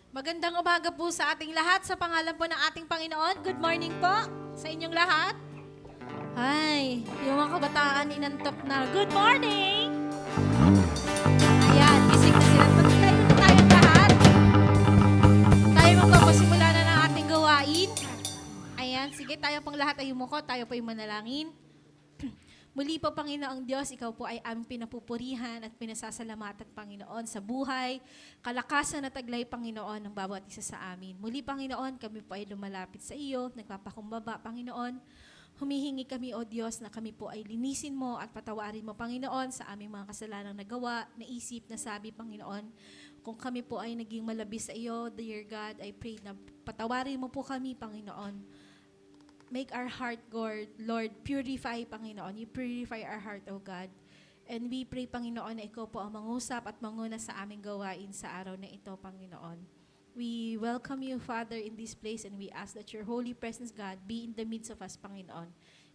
Magandang umaga po sa ating lahat sa pangalan po ng ating Panginoon. Good morning po sa inyong lahat. Ay, yung mga kabataan inantok na, good morning! Ayan, gising na sila. Pagkitayo na tayong lahat. Tayo magpapasimula na ng ating gawain. Ayan, sige, tayo pang lahat ay umuko, tayo po yung manalangin. Muli po, Panginoong Diyos, ikaw po ay aming pinapupurihan at pinasasalamatan, Panginoon, sa buhay, kalakasan at taglay, Panginoon, ng bawat isa sa amin. Muli, Panginoon, kami po ay lumalapit sa iyo, nagpapakumbaba, Panginoon. Humihingi kami, O Diyos, na kami po ay linisin mo at patawarin mo, Panginoon, sa aming mga kasalanang nagawa, naisip, nasabi, Panginoon. Kung kami po ay naging malabis sa iyo, dear God, I pray na patawarin mo po kami, Panginoon. Make our heart, Lord, purify, Panginoon. You purify our heart, O God. And we pray, Panginoon, na ikaw po ang mangusap at manguna sa aming gawain sa araw na ito, Panginoon. We welcome you, Father, in this place, and we ask that your holy presence, God, be in the midst of us, Panginoon.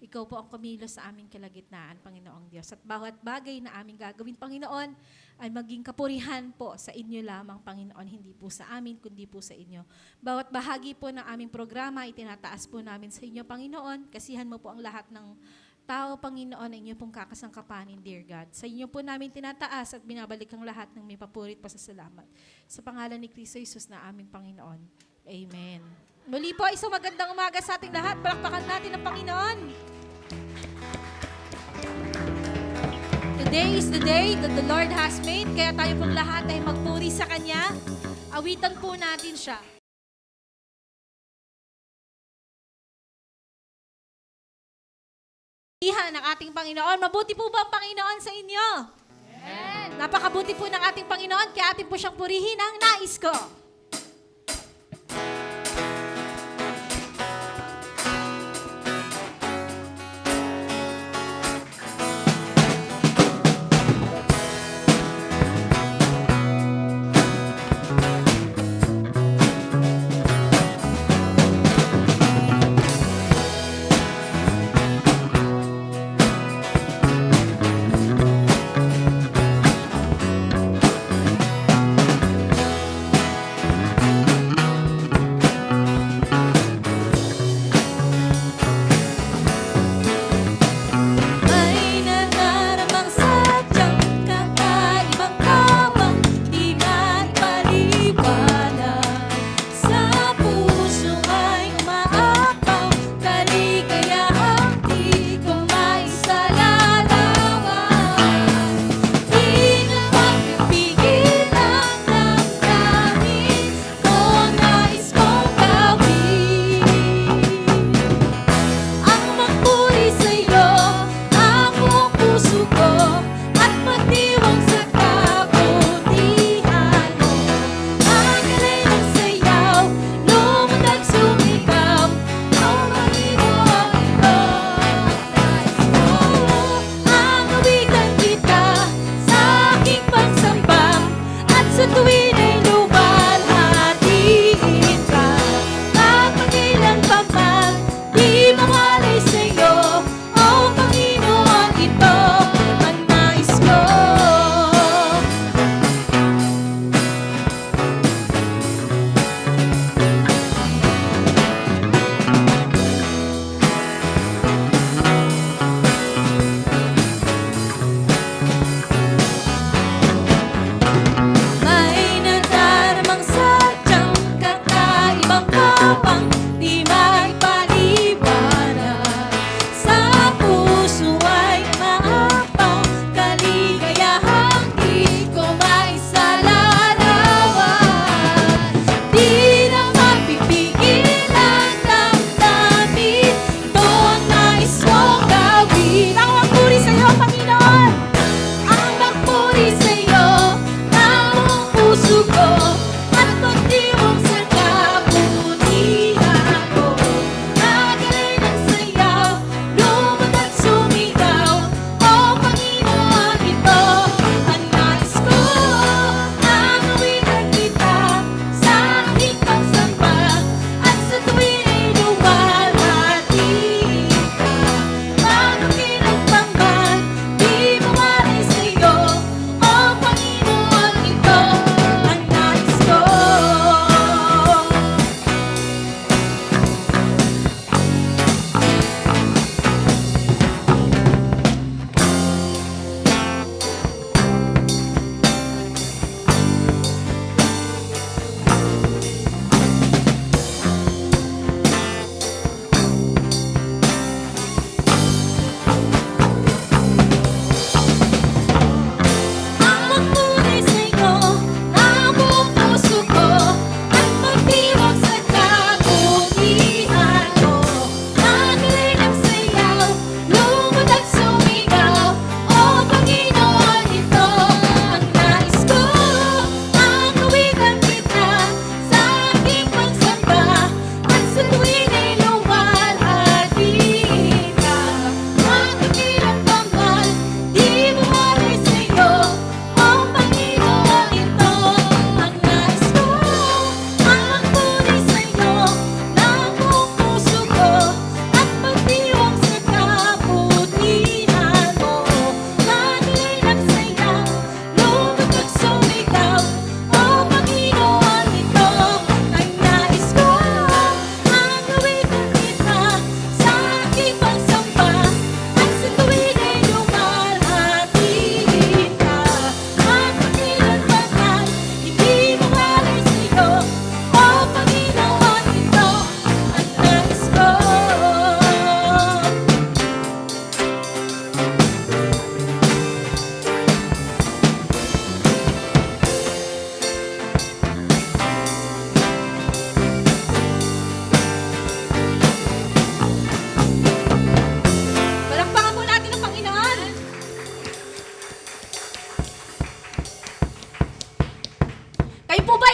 Ikaw po ang kumilos sa aming kalagitnaan, Panginoong Diyos. At bawat bagay na aming gagawin, Panginoon, ay maging kapurihan po sa inyo lamang, Panginoon, hindi po sa amin, kundi po sa inyo. Bawat bahagi po ng aming programa, itinataas po namin sa inyo, Panginoon. Kasihan mo po ang lahat ng tao, Panginoon, na inyo pong kakasangkapanin, dear God. Sa inyo po namin tinataas at binabalik ang lahat ng may papurit pasasalamat. Sa pangalan ni Kristo Jesus na aming Panginoon. Amen. Muli po, isang magandang umaga sa ating lahat. Palakpakan natin ang Panginoon. Today is the day that the Lord has made, kaya tayo pong lahat ay magpuri sa Kanya. Awitan po natin siya. Ng ating Panginoon. Mabuti po ba ang Panginoon sa inyo? Amen. Napakabuti po ng ating Panginoon, kaya atin po siyang purihin ang nais ko.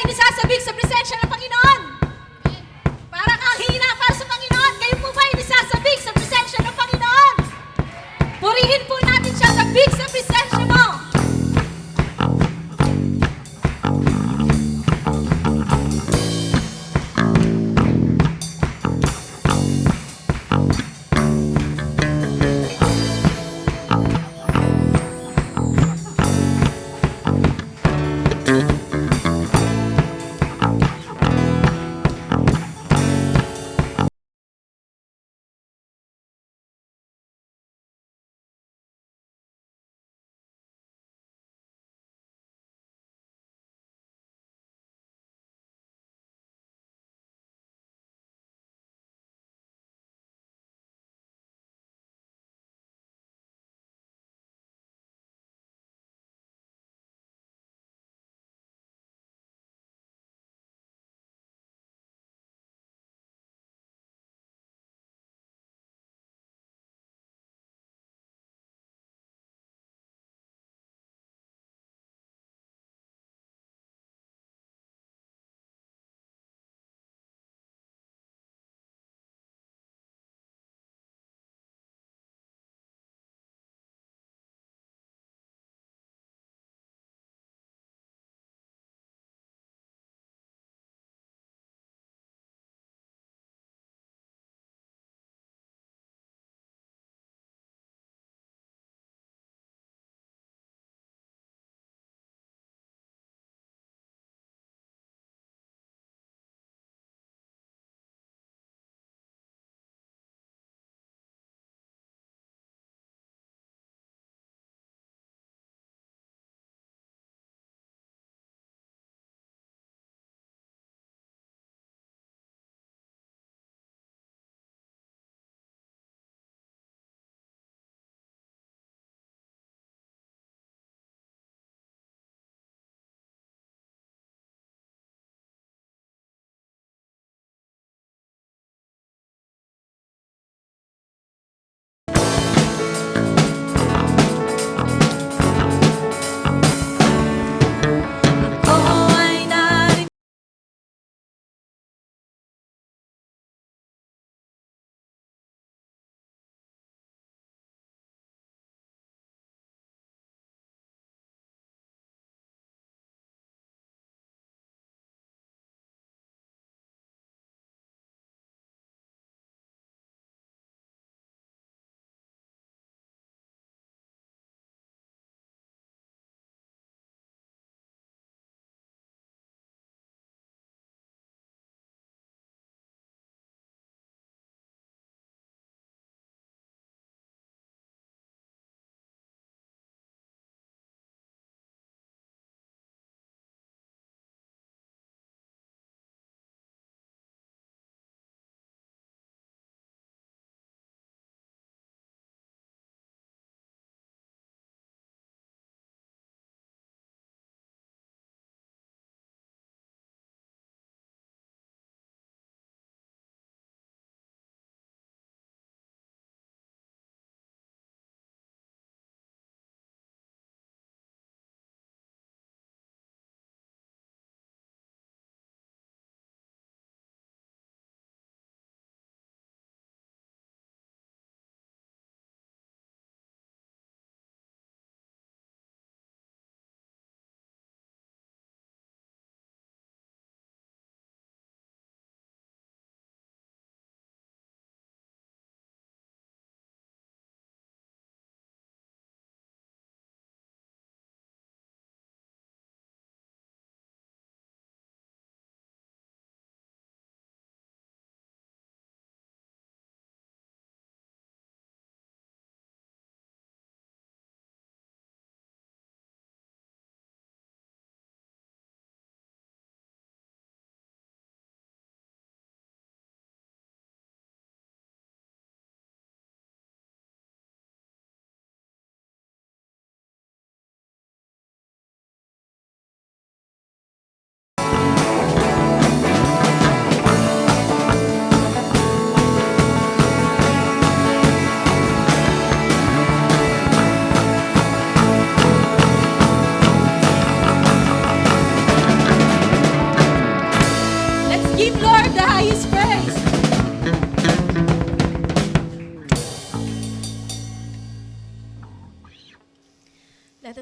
inisasabik sa presensya ng Panginoon? Para kang hina para sa Panginoon. Kayo po ba inisasabik sa presensya ng Panginoon? Purihin po natin siya, sabik sa presensya mo.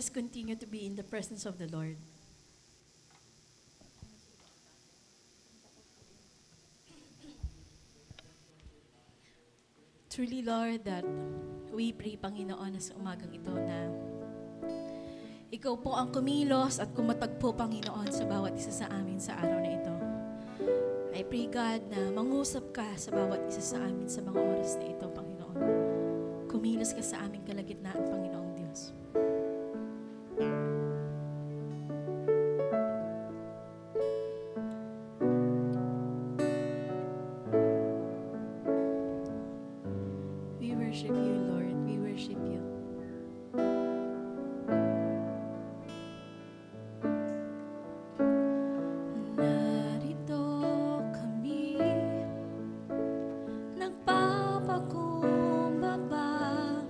us continue to be in the presence of the Lord. Truly, Lord, that we pray, Panginoon, na sa umagang ito na Ikaw po ang kumilos at kumatag po, Panginoon, sa bawat isa sa amin sa araw na ito. I pray, God, na mangusap ka sa bawat isa sa amin sa mga oras na ito, Panginoon. Kumilos ka sa aming kalagitnaan, Panginoong Diyos. We worship you, Lord. We worship you. Narito kami, nagpapakumbaba,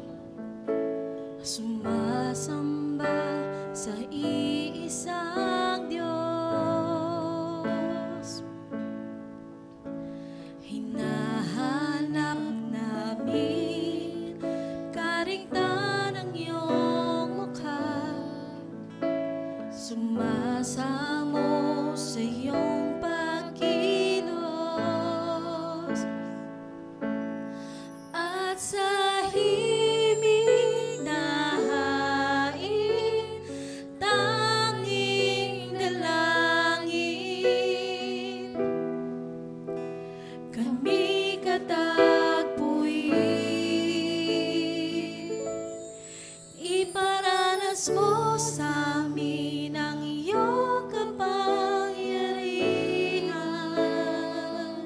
sumasamba sa iisang Diyos. Hinahanap namin karigtan ng iyong mukha, sumasamo sa iyong pagkilos, at sa himig na hain, tanging dalangin, kami katagpuin. Iparanas mo sa amin ang iyong kapangyarihan.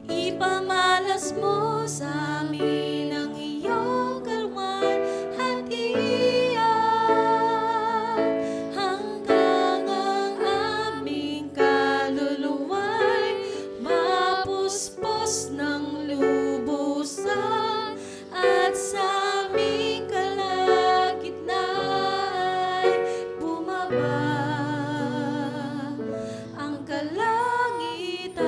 Ipamalas mo sa amin ang iyong kalwalhatian, hanggang ang aming kaluluwa'y mapuspos ng lubusan, at sa aming kalagitnaan ay bumaba ang kalangitan.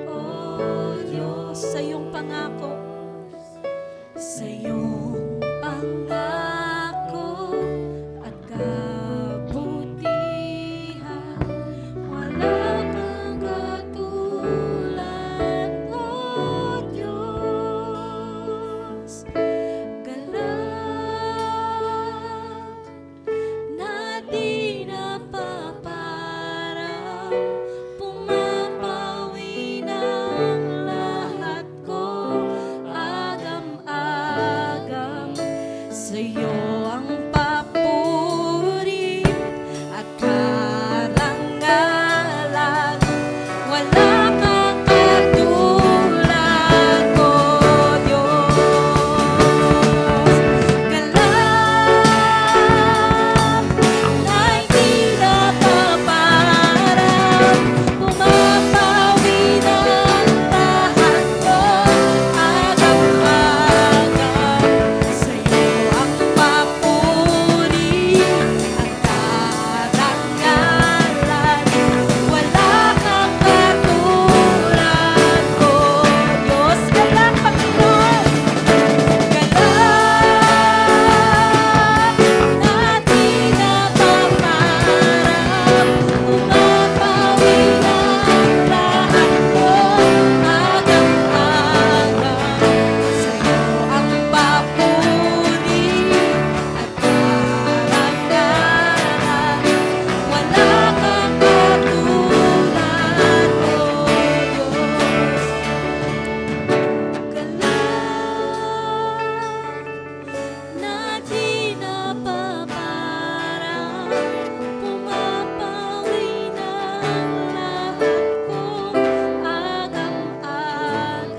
O Diyos, sa iyong pangako, sa iyong pangako at kabutihan, wala kang katulad, O Diyos. Galak na di napaparang, pumapawi ng lahat ko, agam-agam. Sa'yo ang papuri at karangalan, wala kang katulad, O Diyos. Galak na hindi napaparang, pumapawi ng lahat ko, agam-agam. Sa'yo ang papuri at karangalan, wala kang katulad, O Diyos. Galak, Panginoon. Galak na di napaparang, pumapawi ng lahat ko, agam-agam. Sa'yo ang papuri at karangalan, wala kang katulad, O Diyos. Galak na di napaparang, pumapawi ng lahat ko, agam-agam.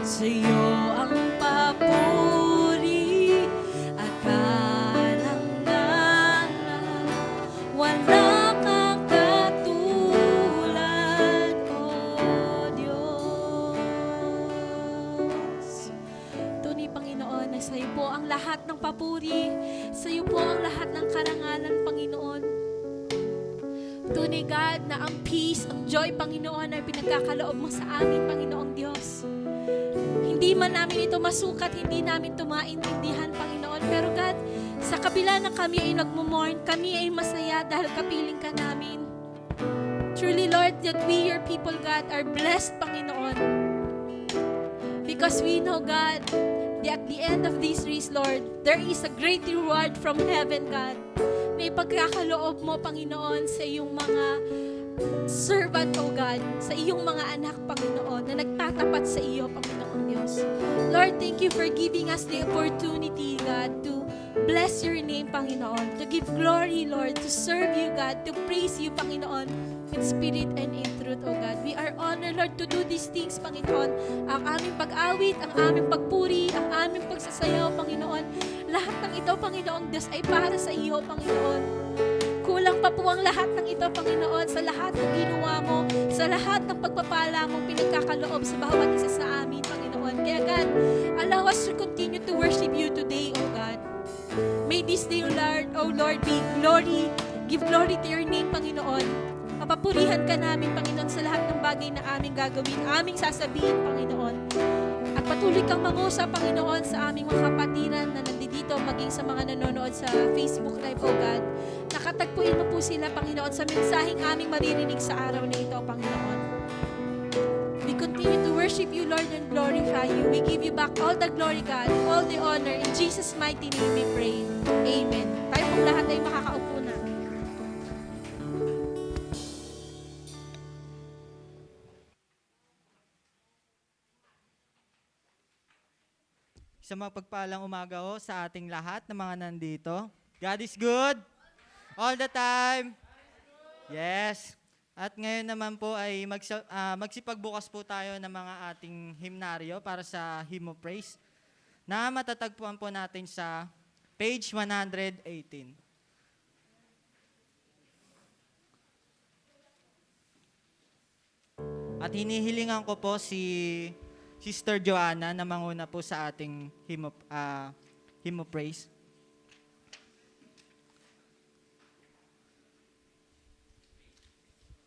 Sa'yo ang papuri at karangalan, wala kang katulad, O Diyos. Tunay, Panginoon, na sa iyo po ang lahat ng papuri, sa iyo po ang lahat ng karangalan, Panginoon. Tunay, God, na ang peace, ang joy, Panginoon, ay pinagkakaloob mo sa amin, Panginoong Diyos. Hindi man namin ito masukat, hindi namin ito maintindihan, Panginoon. Pero God, sa kabila na kami ay nagmumorn, kami ay masaya dahil kapiling ka namin. Truly, Lord, that we, your people, God, are blessed, Panginoon. Because we know, God, that at the end of this race, Lord, there is a great reward from heaven, God. May pagkakaloob mo, Panginoon, sa iyong mga servant, O God, sa iyong mga anak, Panginoon, na nagtatapat sa iyo, Panginoon Diyos. Lord, thank you for giving us the opportunity, God, to bless your name, Panginoon, to give glory, Lord, to serve you, God, to praise you, Panginoon, in spirit and in truth, O God. We are honored, Lord, to do these things, Panginoon. Ang aming pag-awit, ang aming pagpuri, ang aming pagsasayaw, Panginoon. Lahat ng ito, Panginoong Diyos, ay para sa iyo, Panginoon. Kulang pa po ang lahat ng ito, Panginoon, sa lahat ng ginawa mo, sa lahat ng pagpapala mong pinagkakaloob sa bawat isa sa amin, Panginoon. Kaya God, allow us to continue to worship you today, O God. May this day, O Lord, be glory, give glory to your name, Panginoon. Papapurihan ka namin, Panginoon, sa lahat ng bagay na aming gagawin, aming sasabihin, Panginoon. At patuloy kang mangusap, Panginoon, sa aming mga kapatiran na nandito, maging sa mga nanonood sa Facebook Live, O God. Nakatagpuin mo po sila, Panginoon, sa mensaheng aming maririnig sa araw na ito, Panginoon. We continue to worship you, Lord, and glorify you. We give you back all the glory, God, all the honor. In Jesus' mighty name we pray. Amen. Tayo pong lahat ay makakaupo na. Sa mapagpalang umaga ho sa ating lahat ng mga nandito. God is good all the time. Yes. At ngayon naman po ay magsipagbukas po tayo ng mga ating hymnaryo para sa Hymn of Praise na matatagpuan po natin sa page 118. At hinihilingan ko po si Sister Joanna na manguna po sa ating hymn of praise.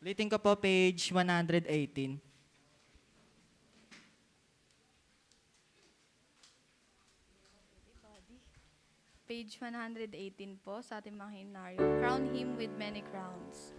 Ulitin ko po, page 118. Page 118 po sa ating mga hymnaryo. Crown him with many crowns.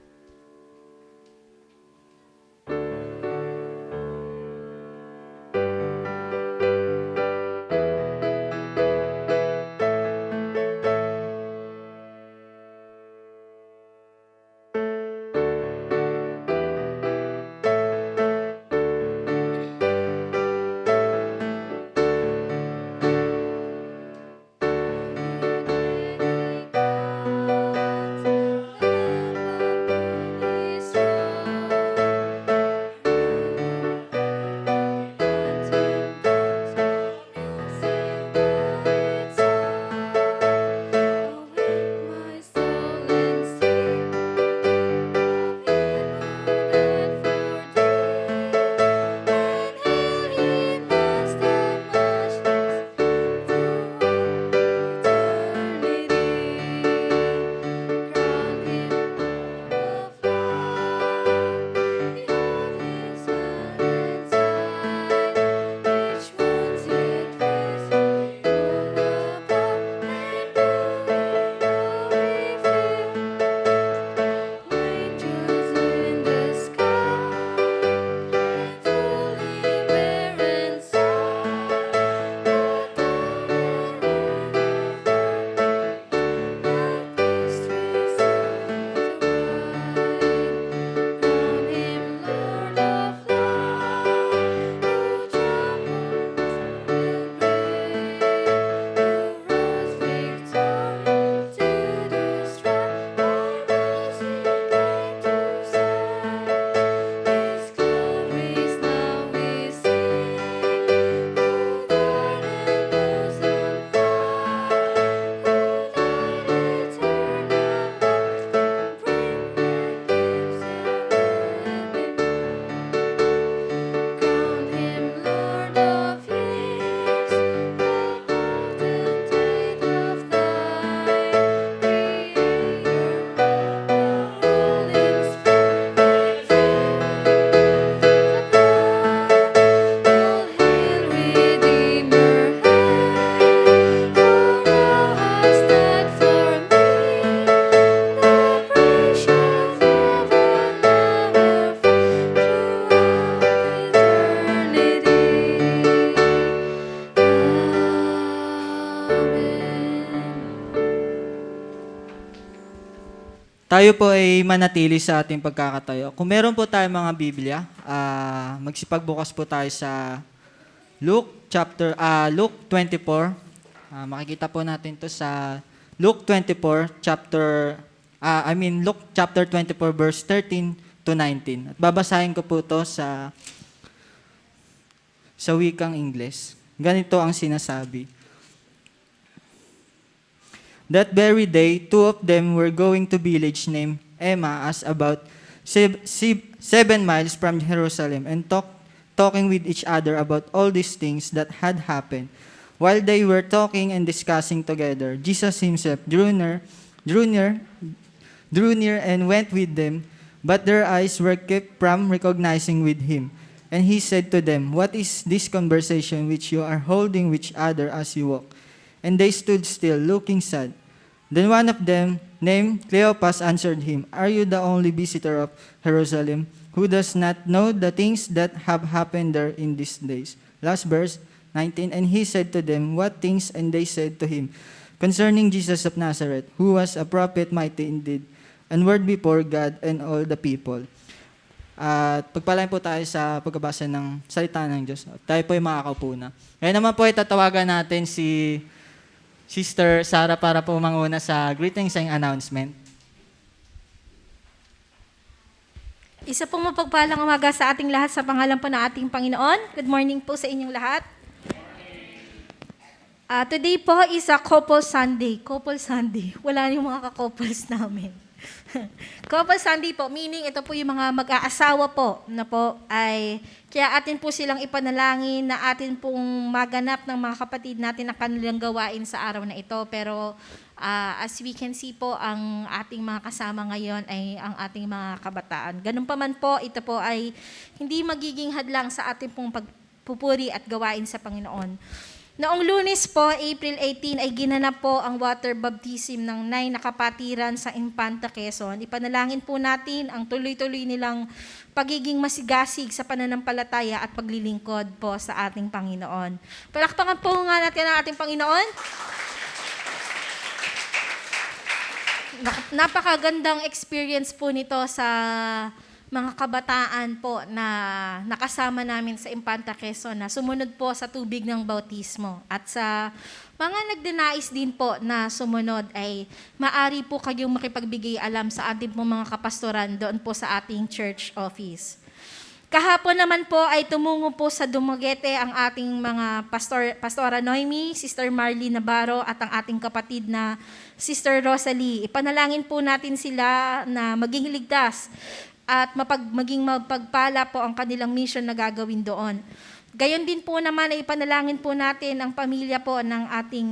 Tayo po ay manatili sa ating pagkakatayo. Kung meron po tayong mga Biblia, magsipagbukas po tayo sa Luke 24. Makikita po natin to sa Luke 24 Luke chapter 24 verse 13 to 19. At babasahin ko po to sa wikang Ingles. Ganito ang sinasabi. That very day, two of them were going to a village named Emmaus, about 7 miles from Jerusalem, and talking with each other about all these things that had happened. While they were talking and discussing together, Jesus himself drew near and went with them, but their eyes were kept from recognizing with him. And he said to them, "What is this conversation which you are holding with each other as you walk?" And they stood still, looking sad. Then one of them, named Cleopas, answered him, "Are you the only visitor of Jerusalem who does not know the things that have happened there in these days?" Last verse, 19. And he said to them, "What things?" And they said to him, "Concerning Jesus of Nazareth, who was a prophet, mighty indeed, and word before God and all the people." At pagpalain po tayo sa pagkabasa ng salita ng Diyos. Tayo po ay makakaupo na. Ngayon naman po ay tatawagan natin si Sister Sarah para po manguna sa greetings and announcement. Isa pong mapagpalang umaga sa ating lahat sa pangalan po ng ating Panginoon. Good morning po sa inyong lahat. Today po is a Couple Sunday. Couple Sunday. Wala yung mga ka-couples namin. Couple Sunday po, meaning ito po yung mga mag-aasawa po na po ay kaya atin po silang ipanalangin na atin pong maganap ng mga kapatid natin ang kanilang gawain sa araw na ito. Pero As we can see po, ang ating mga kasama ngayon ay ang ating mga kabataan. Ganun pa man po, ito po ay hindi magiging hadlang sa ating pong pagpupuri at gawain sa Panginoon. Noong Lunes po, April 18, ay ginanap po ang water baptism ng 9 na kapatiran sa Infanta, Quezon. Ipanalangin po natin ang tuloy-tuloy nilang pagiging masigasig sa pananampalataya at paglilingkod po sa ating Panginoon. Palakpakan po nga natin ang ating Panginoon. Napakagandang experience po nito sa mga kabataan po na nakasama namin sa Infanta, Quezon na sumunod po sa tubig ng bautismo. At sa mga nagdenais din po na sumunod ay maari po kayong makipagbigay alam sa ating po mga kapastoran doon po sa ating church office. Kahapon naman po ay tumungo po sa Dumaguete ang ating mga Pastora Noemi, Sister Marley Navarro at ang ating kapatid na Sister Rosalie. Ipanalangin po natin sila na maging ligtas at maging mapagpala po ang kanilang mission na gagawin doon. Gayon din po naman ay ipanalangin po natin ang pamilya po ng ating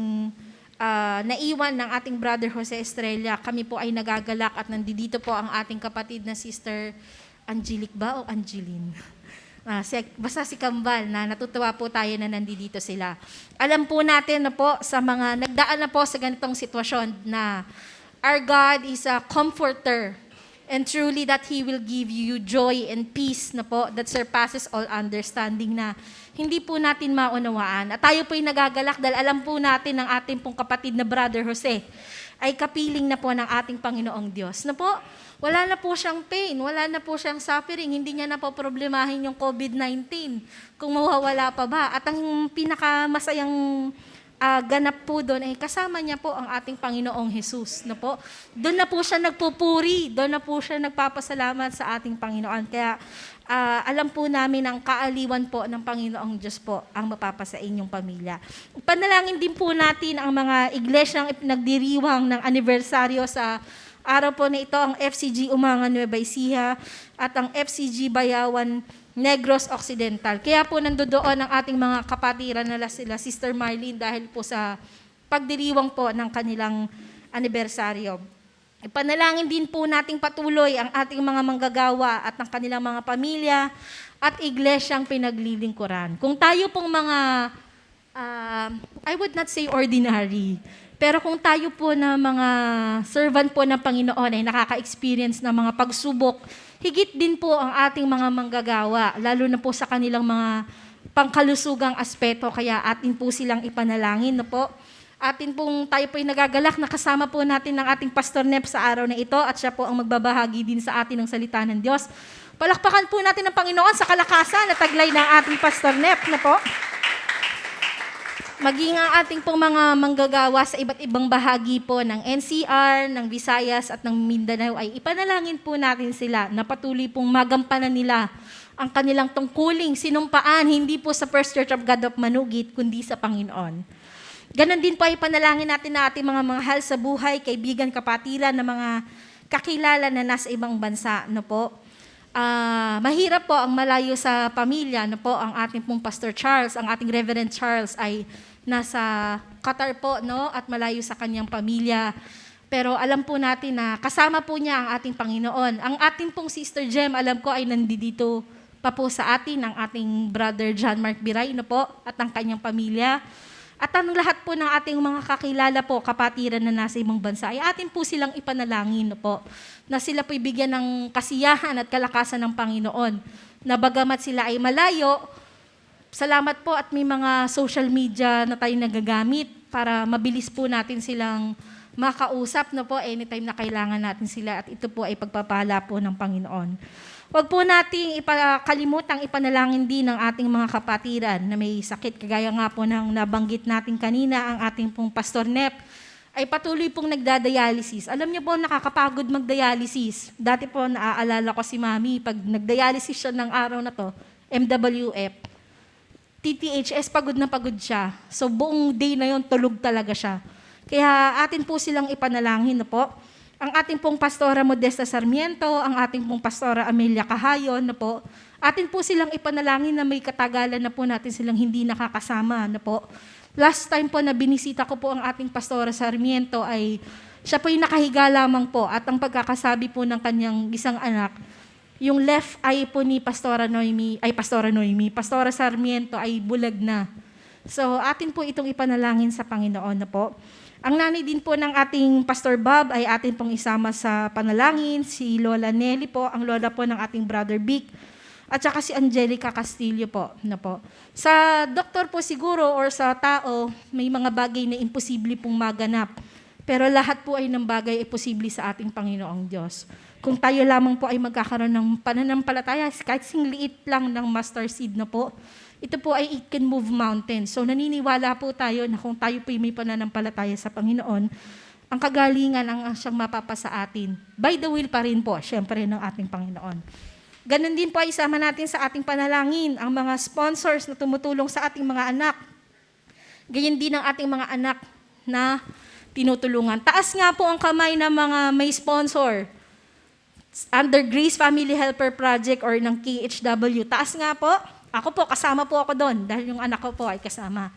naiwan ng ating brother Jose Estrella. Kami po ay nagagalak at nandito po ang ating kapatid na Sister Angelic ba o Angeline? Basta si Kambal na natutuwa po tayo na nandito sila. Alam po natin na po sa mga nagdaan na po sa ganitong sitwasyon na our God is a comforter. And truly that He will give you joy and peace na po that surpasses all understanding na hindi po natin maunawaan. At tayo po ay nagagalak dahil alam po natin ng ating pong kapatid na Brother Jose ay kapiling na po ng ating Panginoong Diyos. Na po, wala na po siyang pain, wala na po siyang suffering, hindi niya na po problemahin yung COVID-19 kung mawawala pa ba. At ang pinakamasayang ganap po doon ay kasama niya po ang ating Panginoong Jesus. Na po, doon na po siya nagpupuri, doon na po siya nagpapasalamat sa ating Panginoon. Kaya alam po namin ang kaaliwan po ng Panginoong Diyos po ang mapapasa inyong pamilya. Panalangin din po natin ang mga iglesyang ipinagdiriwang ng anibersaryo sa araw po na ito, ang FCG Umangan Nueva Ecija at ang FCG Bayawan Negros Occidental. Kaya po nandoon ang ating mga kapatiran na sila Sister Marlene dahil po sa pagdiriwang po ng kanilang anibersaryo. Ipanalangin din po nating patuloy ang ating mga manggagawa at ng kanilang mga pamilya at iglesyang pinaglilingkuran. Kung tayo pong mga, I would not say ordinary, pero kung tayo po na mga servant po ng Panginoon ay nakaka-experience ng mga pagsubok, higit din po ang ating mga manggagawa, lalo na po sa kanilang mga pangkalusugang aspeto, kaya atin po silang ipanalangin na po. Atin pong tayo po ay nagagalak na kasama po natin ng ating Pastor Nep sa araw na ito at siya po ang magbabahagi din sa atin ng salita ng Diyos. Palakpakan po natin ang Panginoon sa kalakasan at taglay ng ating Pastor Nep na po. Maging ang ating pong mga manggagawa sa iba't ibang bahagi po ng NCR, ng Visayas at ng Mindanao ay ipanalangin po natin sila na patuloy pong magampanan nila ang kanilang tungkuling sinumpaan, hindi po sa First Church of God of Manugit, kundi sa Panginoon. Ganon din po ay panalangin natin na ating mga mahal sa buhay, kaibigan, kapatiran, na mga kakilala na nasa ibang bansa. No po? Mahirap po ang malayo sa pamilya. No po? Ang ating pong Pastor Charles, ang ating Reverend Charles ay nasa Qatar po, no? At malayo sa kanyang pamilya. Pero alam po natin na kasama po niya ang ating Panginoon. Ang ating pong Sister Jem, alam ko ay nandito pa po sa atin, ang ating Brother John Mark Biray, no po? At ang kanyang pamilya. At ang lahat po ng ating mga kakilala po, kapatiran na nasa ibang bansa, ay atin po silang ipanalangin po, na sila po'y bigyan ng kasiyahan at kalakasan ng Panginoon. Na bagamat sila ay malayo, salamat po at may mga social media na tayo nagagamit para mabilis po natin silang makausap na po anytime na kailangan natin sila, at ito po ay pagpapala po ng Panginoon. Huwag po nating kalimutang ipanalangin din ng ating mga kapatiran na may sakit. Kagaya nga po ng nabanggit natin kanina, ang ating pong Pastor Nep ay patuloy pong nagdadialysis. Alam niyo po, nakakapagod magdialysis. Dati po naaalala ko si Mami, pag nagdialysis siya ng araw na to, MWF, TTHS, pagod na pagod siya. So buong day na yon tulog talaga siya. Kaya atin po silang ipanalangin na po. Ang ating pong Pastora Modesta Sarmiento, ang ating pong Pastora Amelia Cahayon na po, atin po silang ipanalangin na may katagalan na po natin silang hindi nakakasama na po. last time po na binisita ko po ang ating Pastora Sarmiento ay siya po yung nakahiga lamang po at ang pagkakasabi po ng kanyang isang anak, yung left eye po ni Pastora Sarmiento ay bulag na. So atin po itong ipanalangin sa Panginoon na po. Ang nanay din po ng ating Pastor Bob ay atin pong isama sa panalangin, si Lola Nelly po, ang lola po ng ating Brother Vic, at saka si Angelica Castillo po, na po. Sa doktor po siguro or sa tao, may mga bagay na imposible pong maganap. Pero lahat po ay ng bagay ay posible sa ating Panginoong Diyos. Kung tayo lamang po ay magkakaroon ng pananampalataya, kahit singliit lang ng mustard seed na po, ito po ay it can move mountains. So naniniwala po tayo na kung tayo po ay may pananampalataya sa Panginoon, ang kagalingan ang siyang mapapasa atin. By the will pa rin po, syempre, ng ating Panginoon. Ganon din po ay isama natin sa ating panalangin ang mga sponsors na tumutulong sa ating mga anak. Ganyan din ang ating mga anak na tinutulungan. Taas nga po ang kamay ng mga may sponsor. Under Grace Family Helper Project or ng KHW. Taas nga po. Ako po, kasama po ako doon dahil yung anak ko po ay kasama.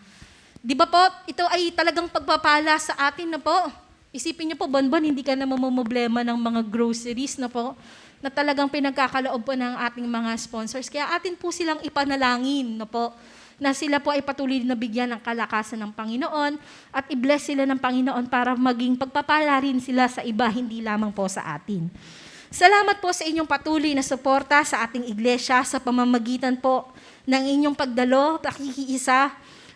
Di ba po, ito ay talagang pagpapala sa atin na po. Isipin niyo po, bonbon, hindi ka na mamumblema ng mga groceries na po, na talagang pinagkakaloob po ng ating mga sponsors. Kaya atin po silang ipanalangin na po, na sila po ay patuloy na bigyan ng kalakasan ng Panginoon at i-bless sila ng Panginoon para maging pagpapala rin sila sa iba, hindi lamang po sa atin. Salamat po sa inyong patuloy na suporta sa ating iglesia sa pamamagitan po ng inyong pagdalo, pakikiisa,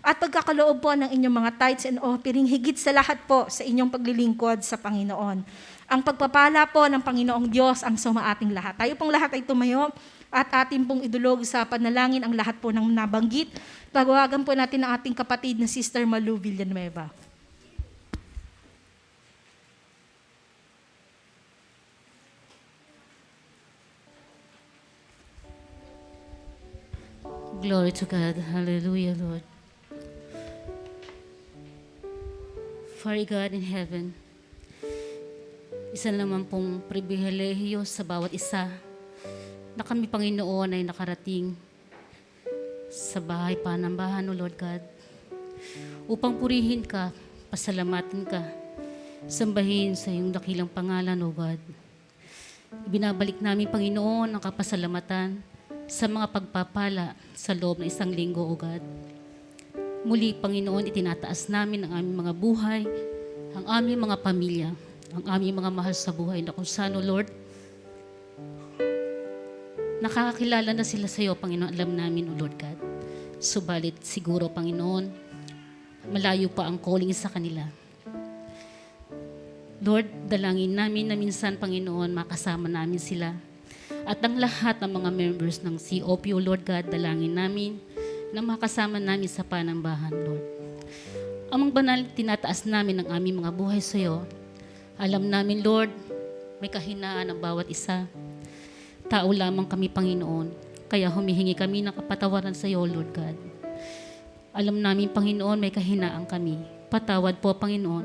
at pagkakaloob po ng inyong mga tithes and offering, higit sa lahat po sa inyong paglilingkod sa Panginoon. Ang pagpapala po ng Panginoong Diyos ang suma ating lahat. Tayo pong lahat ay tumayo at atin pong idulog sa panalangin ang lahat po ng nabanggit. Tawagan po natin ang ating kapatid na Sister Malu Villanueva. Glory to God. Hallelujah, Lord. Father God in heaven, isa naman pong pribilehiyo sa bawat isa na kami, Panginoon, ay nakarating sa bahay panambahan, O Lord God, upang purihin ka, pasalamatin ka, sambahin sa iyong dakilang pangalan, O God. Ibinabalik namin, Panginoon, ang kapasalamatan sa mga pagpapala sa loob ng isang linggo, O God. Muli, Panginoon, itinataas namin ang aming mga buhay, ang aming mga pamilya, ang aming mga mahal sa buhay na kung saan, O Lord, nakakakilala na sila sa iyo, Panginoon, alam namin, O Lord God. Subalit, siguro, Panginoon, malayo pa ang calling sa kanila. Lord, dalangin namin na minsan, Panginoon, makasama namin sila. At ang lahat ng mga members ng COPO, Lord God, dalangin namin na makasama namin sa panambahan, Lord. Amang banal, tinataas namin ang aming mga buhay sa iyo. Alam namin, Lord, may kahinaan ang bawat isa. Tao lamang kami, Panginoon. Kaya humihingi kami ng kapatawaran sa iyo, Lord God. Alam namin, Panginoon, may kahinaan kami. Patawad po, Panginoon.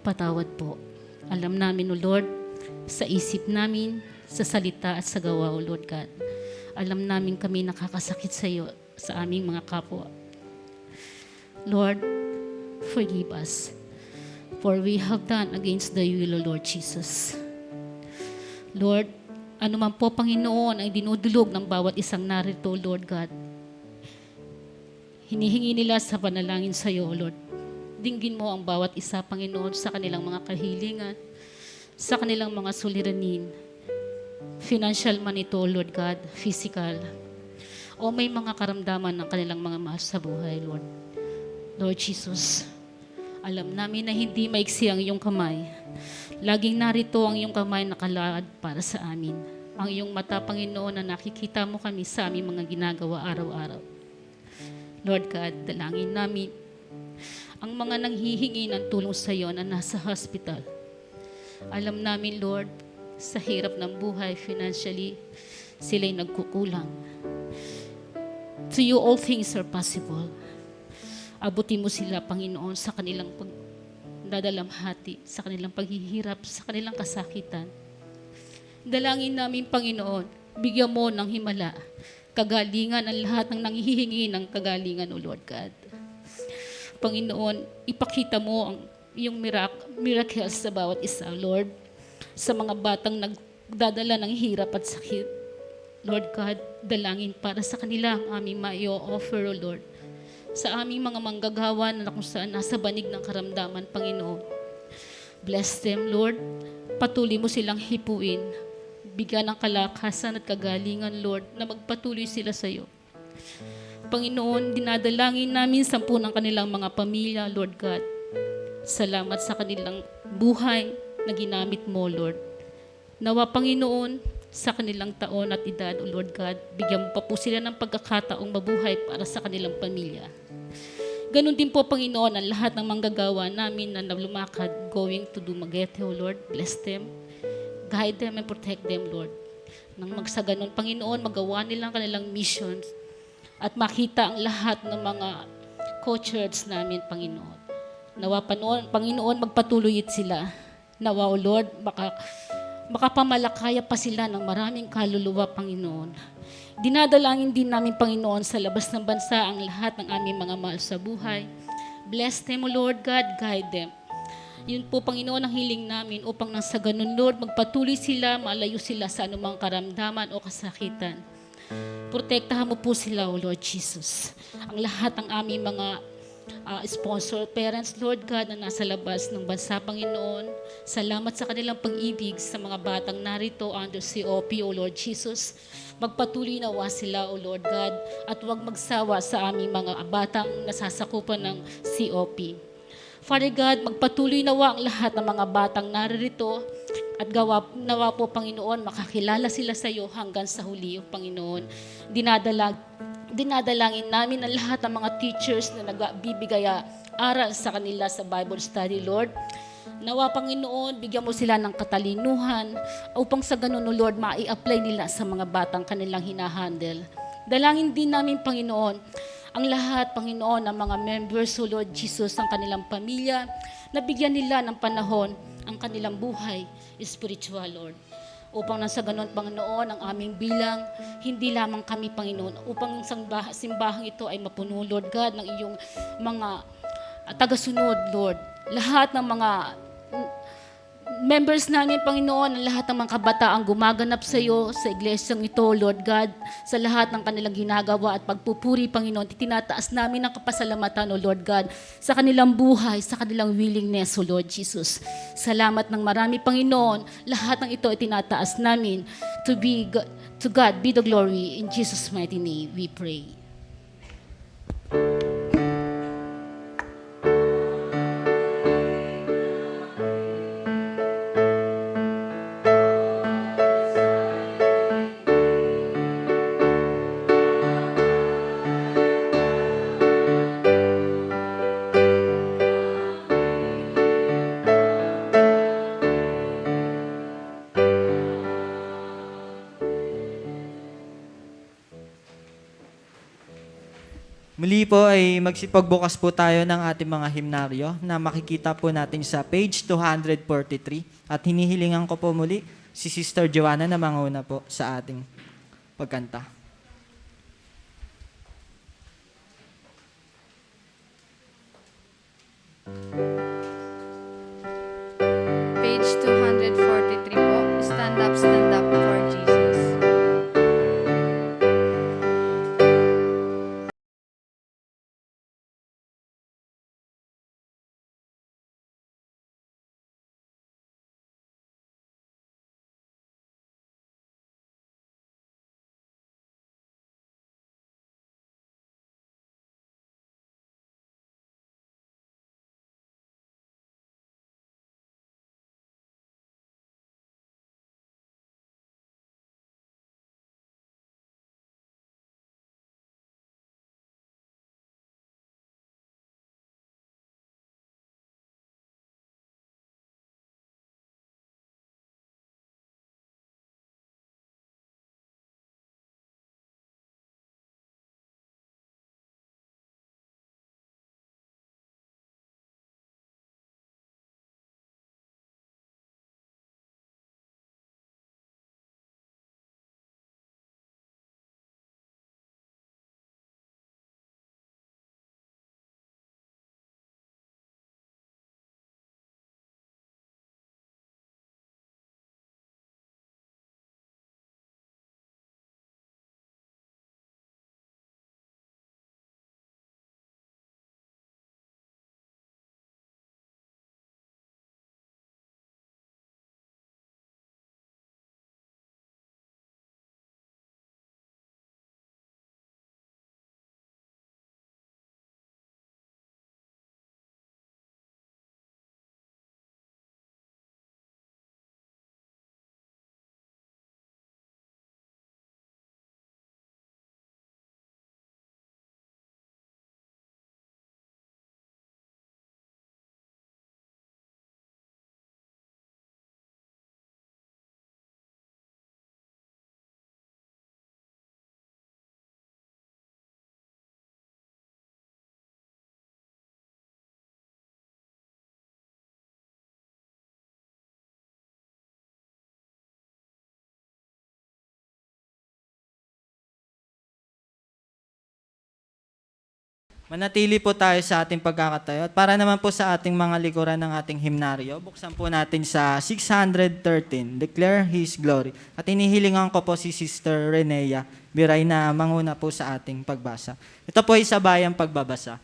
Patawad po. Alam namin, O Lord, sa isip namin, sa salita at sa gawa, O Lord God. Alam namin kami nakakasakit sa iyo, sa aming mga kapwa. Lord, forgive us, for we have done against the will, O Lord Jesus. Lord, ano man po, Panginoon, ang dinudulog ng bawat isang narito, Lord God, hinihingi nila sa panalangin sa iyo, Lord. Dinggin mo ang bawat isa, Panginoon, sa kanilang mga kahilingan, sa kanilang mga suliranin, financial man ito, Lord God, physical, o may mga karamdaman ng kanilang mga mahal sa buhay, Lord. Lord Jesus, alam namin na hindi maiksi ang iyong kamay. Laging narito ang iyong kamay nakalaad para sa amin. Ang iyong mata, Panginoon, na nakikita mo kami sa aming mga ginagawa araw-araw. Lord God, dalangin namin ang mga nanghihingi ng tulong sa iyo na nasa hospital. Alam namin, Lord, sa hirap ng buhay financially, sila'y nagkukulang. To you, all things are possible. Abutin mo sila, Panginoon, sa kanilang pagdadalamhati, sa kanilang paghihirap, sa kanilang kasakitan. Dalangin namin, Panginoon, bigyan mo ng himala, kagalingan ang lahat ng nanghihingi ng kagalingan, O Lord God. Panginoon, ipakita mo ang iyong miracles sa bawat isa, Lord. Sa mga batang nagdadala ng hirap at sakit, Lord God, dalangin para sa kanila ang aming mai-offer, O Lord. Sa aming mga manggagawa na kung saan nasa banig ng karamdaman, Panginoon. Bless them, Lord. Patuloy mo silang hipuin. Bigyan ng kalakasan at kagalingan, Lord, na magpatuloy sila sa iyo. Panginoon, dinadalangin namin 10 ng kanilang mga pamilya, Lord God. Salamat sa kanilang buhay na ginamit mo, Lord. Nawa, Panginoon, sa kanilang taon at edad, O Lord God, bigyan mo pa po sila ng pagkakataong mabuhay para sa kanilang pamilya. Ganon din po, Panginoon, ang lahat ng manggagawa namin na lumakad, going to Dumaguete, O Lord. Bless them, guide them, and protect them, Lord. Nang magsaganon, Panginoon, magawa nila ang kanilang missions at makita ang lahat ng mga co-church namin, Panginoon. Nawa, Panginoon, magpatuloy sila. Nawa, O Lord, makapamalakaya pa sila ng maraming kaluluwa, Panginoon. Dinadalangin din namin, Panginoon, sa labas ng bansa ang lahat ng aming mga mahal sa buhay. Bless them, O Lord God, guide them. Yun po, Panginoon, ang hiling namin upang nang sa ganun, Lord, magpatuloy sila, malayo sila sa anumang karamdaman o kasakitan. Protektahan mo po sila, O Lord Jesus. Ang lahat ng aming mga sponsor parents, Lord God, na nasa labas ng bansa, Panginoon. Salamat sa kanilang pag-ibig sa mga batang narito under COP, O Lord Jesus. Magpatuloy nawa sila, O Lord God, at huwag magsawa sa aming mga batang nasasakupan ng COP. Father God, magpatuloy nawa ang lahat ng mga batang narito at nawa po, Panginoon, makakilala sila sa iyo hanggang sa huli, O Panginoon. Dinadalangin namin ang lahat ng mga teachers na nagbibigay aral sa kanila sa Bible study, Lord. Nawa, Panginoon, bigyan mo sila ng katalinuhan upang sa ganun, O Lord, mai-apply nila sa mga batang kanilang hinahandle. Dalangin din namin, Panginoon, ang lahat, Panginoon, ng mga members, O Lord Jesus, ng kanilang pamilya, na bigyan nila ng panahon ang kanilang buhay spiritual, Lord. Upang nasa ganun, Panginoon, ang aming bilang, hindi lamang kami, Panginoon, upang ang simbahang ito ay mapuno, Lord God, ng iyong mga tagasunod, Lord. Lahat ng mga members namin, Panginoon, ang lahat ng mga kabataang gumaganap sa iyo, sa iglesyang ito, Lord God, sa lahat ng kanilang ginagawa at pagpupuri, Panginoon, tinataas namin ang kapasalamatan, O Lord God, sa kanilang buhay, sa kanilang willingness, O Lord Jesus. Salamat ng marami, Panginoon. Lahat ng ito ay tinataas namin. To God be the glory. In Jesus' mighty name, we pray. Muli po ay magsipagbukas po tayo ng ating mga himnaryo na makikita po natin sa page 243. At hinihilingan ko po muli si Sister Joanna na manguna po sa ating pagkanta. Page 243 po. Stand up for Jesus. Manatili po tayo sa ating pagkakatayo. At para naman po sa ating mga likuran ng ating himnaryo, buksan po natin sa 613, Declare His Glory. At inihilingan ko po si Sister Renea Biray na manguna po sa ating pagbasa. Ito po ay sabayang pagbabasa.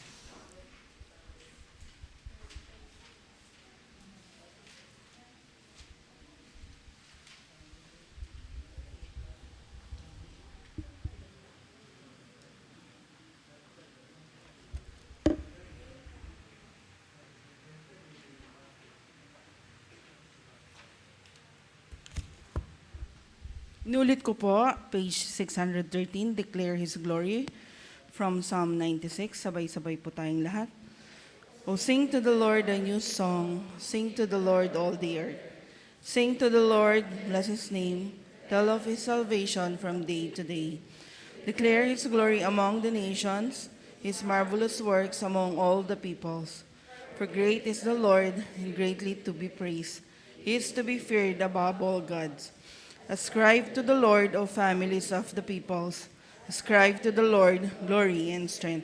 Inulit ko po, page 613, Declare His Glory, from Psalm 96. Sabay-sabay po tayong lahat. Oh, sing to the Lord a new song. Sing to the Lord all the earth. Sing to the Lord, bless His name. Tell of His salvation from day to day. Declare His glory among the nations, His marvelous works among all the peoples. For great is the Lord, and greatly to be praised. He is to be feared above all gods. Ascribe to the Lord, O families of the peoples. Ascribe to the Lord glory and strength.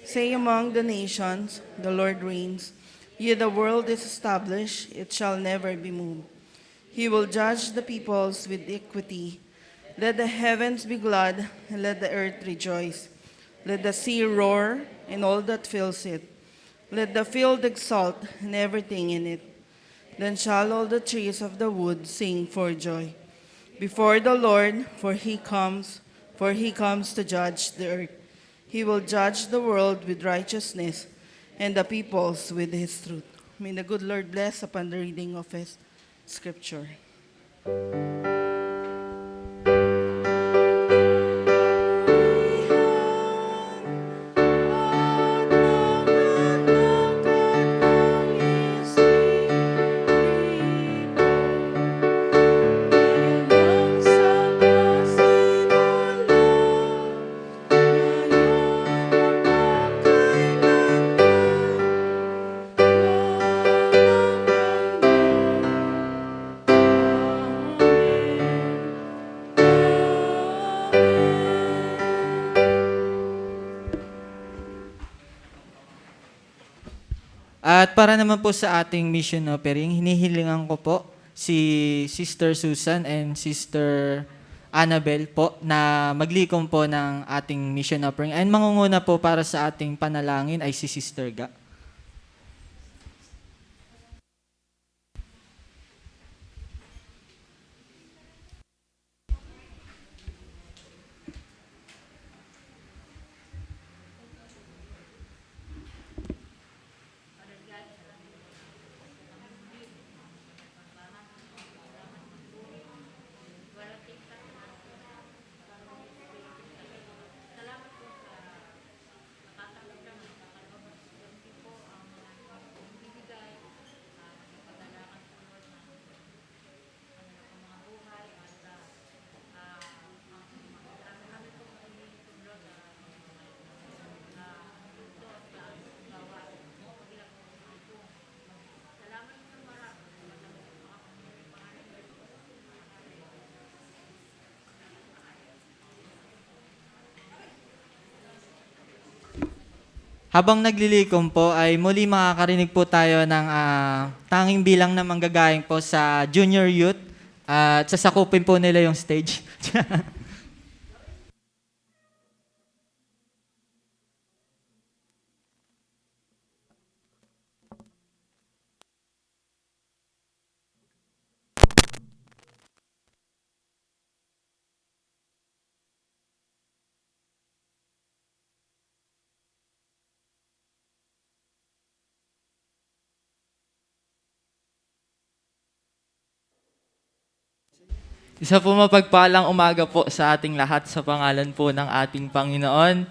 Say among the nations, the Lord reigns. Yea, the world is established, it shall never be moved. He will judge the peoples with equity. Let the heavens be glad, and let the earth rejoice. Let the sea roar, and all that fills it. Let the field exult, and everything in it. Then shall all the trees of the wood sing for joy before the Lord, for He comes to judge the earth. He will judge the world with righteousness, and the peoples with His truth. May the good Lord bless upon the reading of His scripture. At para naman po sa ating mission offering, hinihilingan ko po si Sister Susan and Sister Annabel po na maglikom po ng ating mission offering. And mangunguna po para sa ating panalangin ay si Sister Ga. Habang naglilikom po ay muli makakarinig po tayo ng tanging bilang na manggagayang po sa junior youth at sasakupin po nila yung stage. Isa po mapagpalang umaga po sa ating lahat sa pangalan po ng ating Panginoon.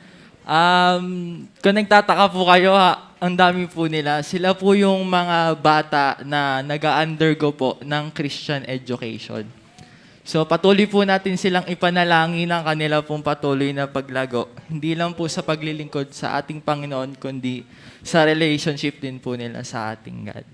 Kung nagtataka po kayo, ang dami po nila. Sila po yung mga bata na nag-undergo po ng Christian education. So patuloy po natin silang ipanalangin ang kanila pong patuloy na paglago. Hindi lang po sa paglilingkod sa ating Panginoon, kundi sa relationship din po nila sa ating God.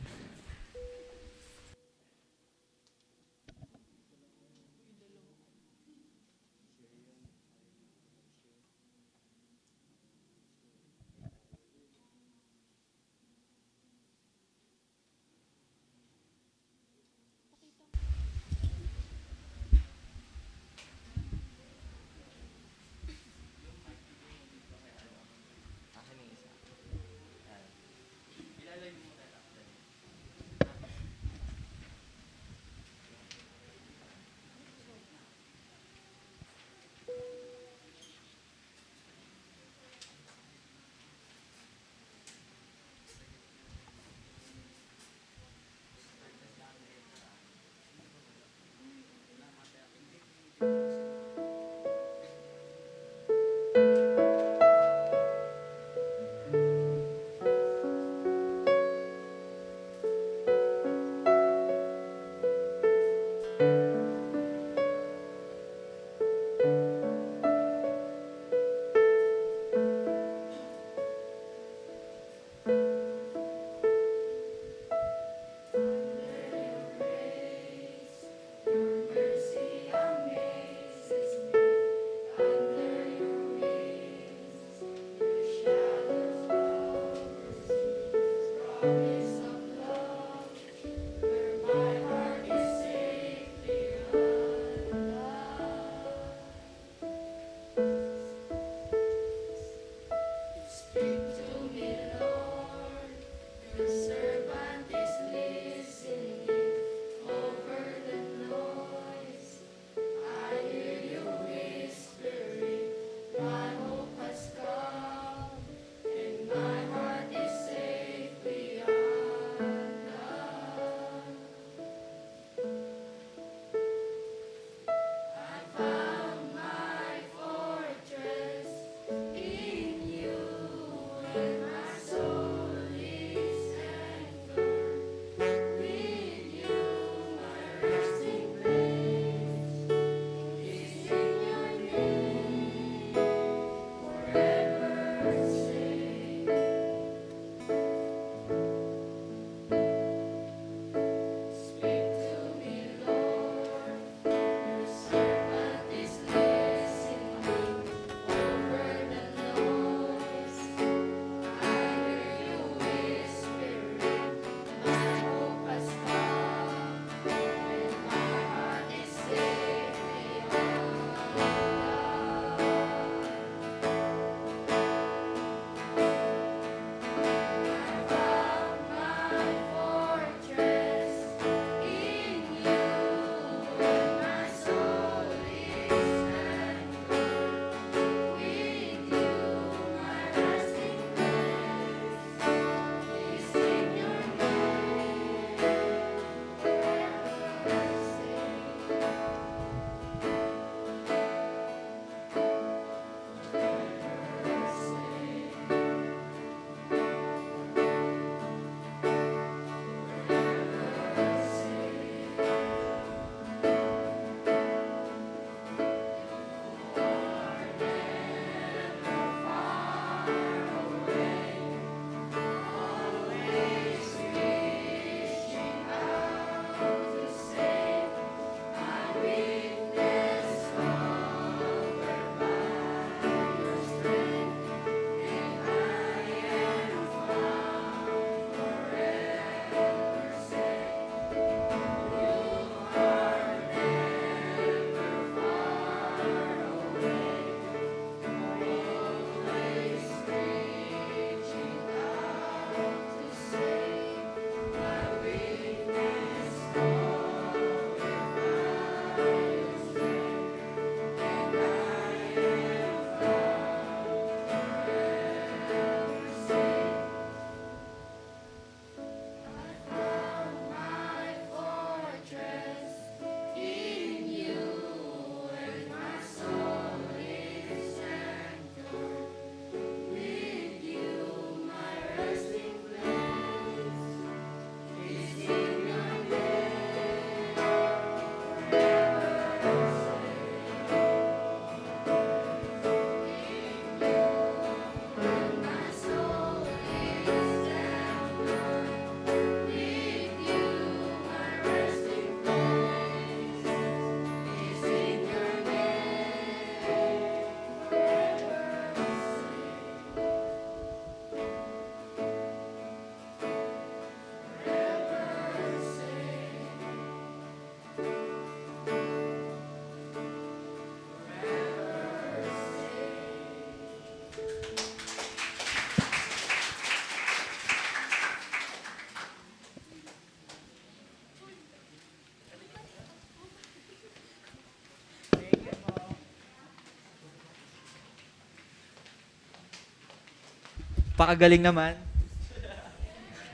Napakagaling naman.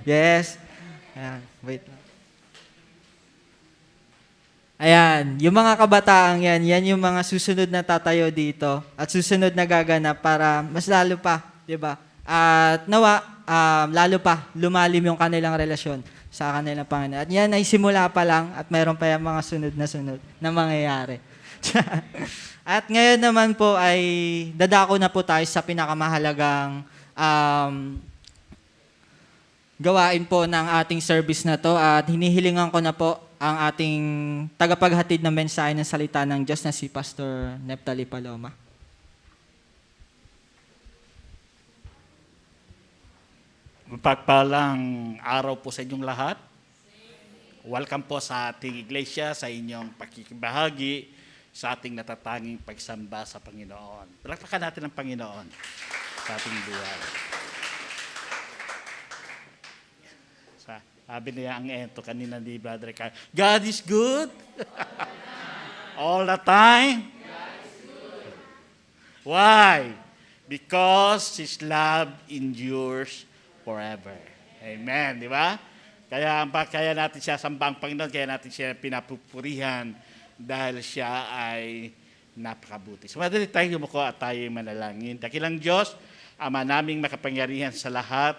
Yes. Ayan, wait lang. Ayan, yung mga kabataang yan yung mga susunod na tatayo dito at susunod na gaganap para mas lalo pa, di ba? At nawa, lalo pa lumalim yung kanilang relasyon sa kanilang Panginoon. At yan ay simula pa lang at mayroon pa yung mga sunod na mangyayari. At ngayon naman po ay dadako na po tayo sa pinakamahalagang gawain po ng ating service na to at hinihilingan ko na po ang ating tagapaghatid ng mensahe ng salita ng Diyos na si Pastor Neptali Paloma. Mapagpalang araw po sa inyong lahat. Welcome po sa ating iglesia, sa inyong pakikibahagi sa ating natatanging pagsamba sa Panginoon. Palakpakan natin ang Panginoon sa ating buhay. Sabi niya ang ento kanina ni Brother Carl, God is good. All the time. Why? Because His love endures forever. Amen, di ba? Kaya natin siya sambang Panginoon, kaya natin siya pinapupurihan dahil siya ay napakabuti. So, madali tayong yumuko at tayo'y manalangin. Dakilang Diyos, Ama naming makapangyarihan sa lahat,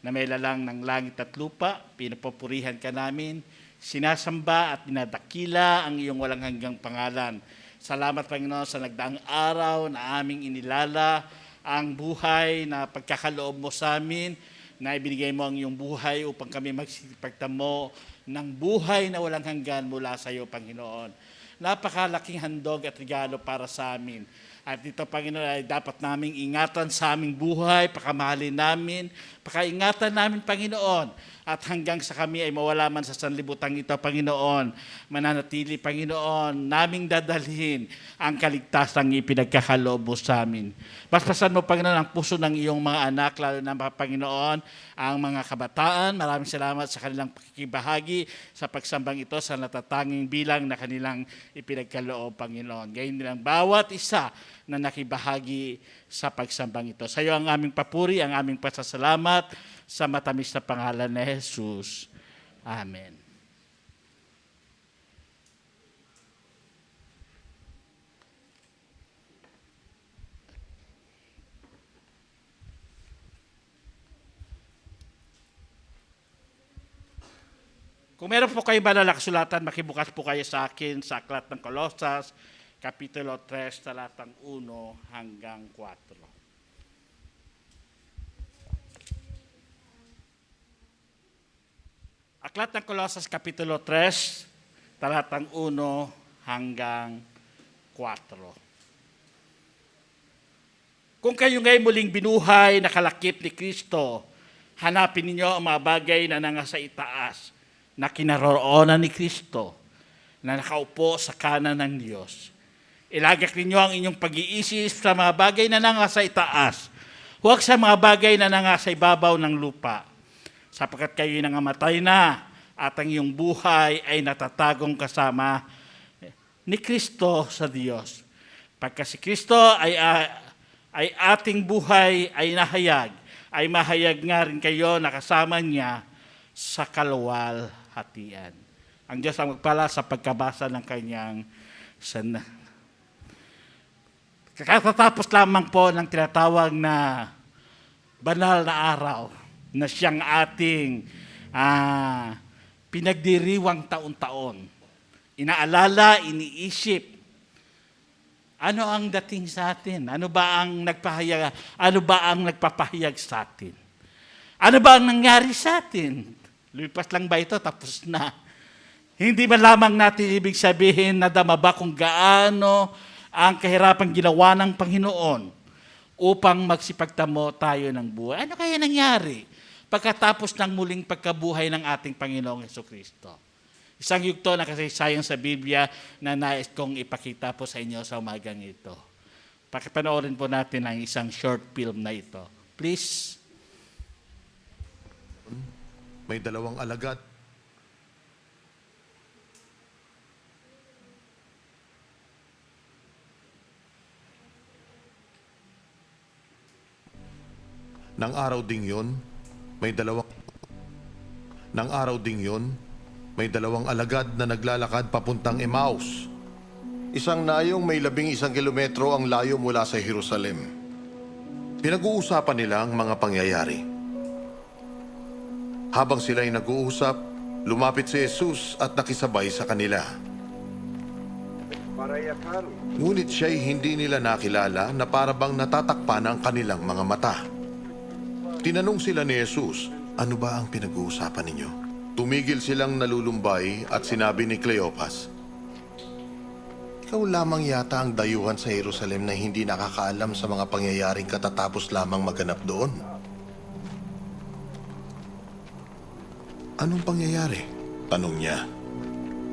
na may lalang ng langit at lupa, pinapupurihan ka namin, sinasamba at dinadakila ang iyong walang hanggang pangalan. Salamat, Panginoon, sa nagdaang araw na aming inilala ang buhay na pagkakaloob mo sa amin, na ibinigay mo ang iyong buhay upang kami magsipagtamo ng buhay na walang hanggan mula sa iyo, Panginoon. Napakalaking handog at regalo para sa amin. At ito, Panginoon, ay dapat naming ingatan sa aming buhay, pakamahalin namin, pakaingatan namin, Panginoon. At hanggang sa kami ay mawala man sa sanlibutan ito, Panginoon, mananatili, Panginoon, naming dadalhin ang kaligtasang ipinagkakaloob mo sa amin. Paspasan mo, Panginoon, ang puso ng iyong mga anak, lalo na, Panginoon, ang mga kabataan. Maraming salamat sa kanilang pakikibahagi sa pagsambang ito sa natatanging bilang na kanilang ipinagkaloob, Panginoon. Gayon din ang bawat isa na nakibahagi sa pagsambang ito. Sa iyo ang aming papuri, ang aming pasasalamat sa matamis na pangalan ni Jesus. Amen. Kung meron po kayo malalakasulatan, makibukas po kayo sa akin sa Aklat ng Kolosas, Kapitulo 3, talatang 1 hanggang 4. Aklat ng Kolosas, Kapitulo 3, talatang 1 hanggang 4. Kung kayo ngayon muling binuhay na kalakip ni Kristo, hanapin ninyo ang mga bagay na nangasa itaas, na kinaroroonan ni Kristo, na nakaupo sa kanan ng Diyos. Ilagak ninyo ang inyong pag-iisip sa mga bagay na nangasa itaas, huwag sa mga bagay na nangasa ibabaw ng lupa, sapagkat kayo'y nangamatay na at ang iyong buhay ay natatagong kasama ni Kristo sa Diyos. Pagka si Kristo ay ating buhay ay nahayag, ay mahayag nga rin kayo na kasama niya sa kaluwalhatian. Ang Diyos ang magpala sa pagkabasa ng kanyang Katatapos lamang po ng tinatawag na banal na araw na siyang ating pinagdiriwang taon-taon. Inaalala, iniisip, ano ang dating sa atin? Ano ba ang nagpapahayag sa atin? Ano ba ang nangyari sa atin? Lumipas lang ba ito? Tapos na. Hindi ba lamang natin ibig sabihin na dama ba kung gaano ang kahirapan ginawa ng Panginoon upang magsipagtamo tayo ng buhay? Ano kaya nangyari pagkatapos ng muling pagkabuhay ng ating Panginoong Jesucristo? Isang yugto na kasaysayan sa Biblia na nais kong ipakita po sa inyo sa umagang ito. Pakipanoorin po natin ang isang short film na ito. Please. May dalawang alagad. Nang araw ding yon, may dalawang alagad na naglalakad papuntang Emmaus. Isang nayong may 11 kilometro ang layo mula sa Jerusalem. Pinag-uusapan nila ang mga pangyayari. Habang sila'y nag-uusap, lumapit si Jesus at nakisabay sa kanila. Ngunit siya'y hindi nila nakilala na parabang natatakpan ang kanilang mga mata. Tinanong sila ni Jesus, "Ano ba ang pinag-uusapan ninyo?" Tumigil silang nalulumbay at sinabi ni Cleopas, "Ikaw lamang yata ang dayuhan sa Jerusalem na hindi nakakaalam sa mga pangyayaring katatapos lamang maganap doon." "Anong pangyayari?" tanong niya.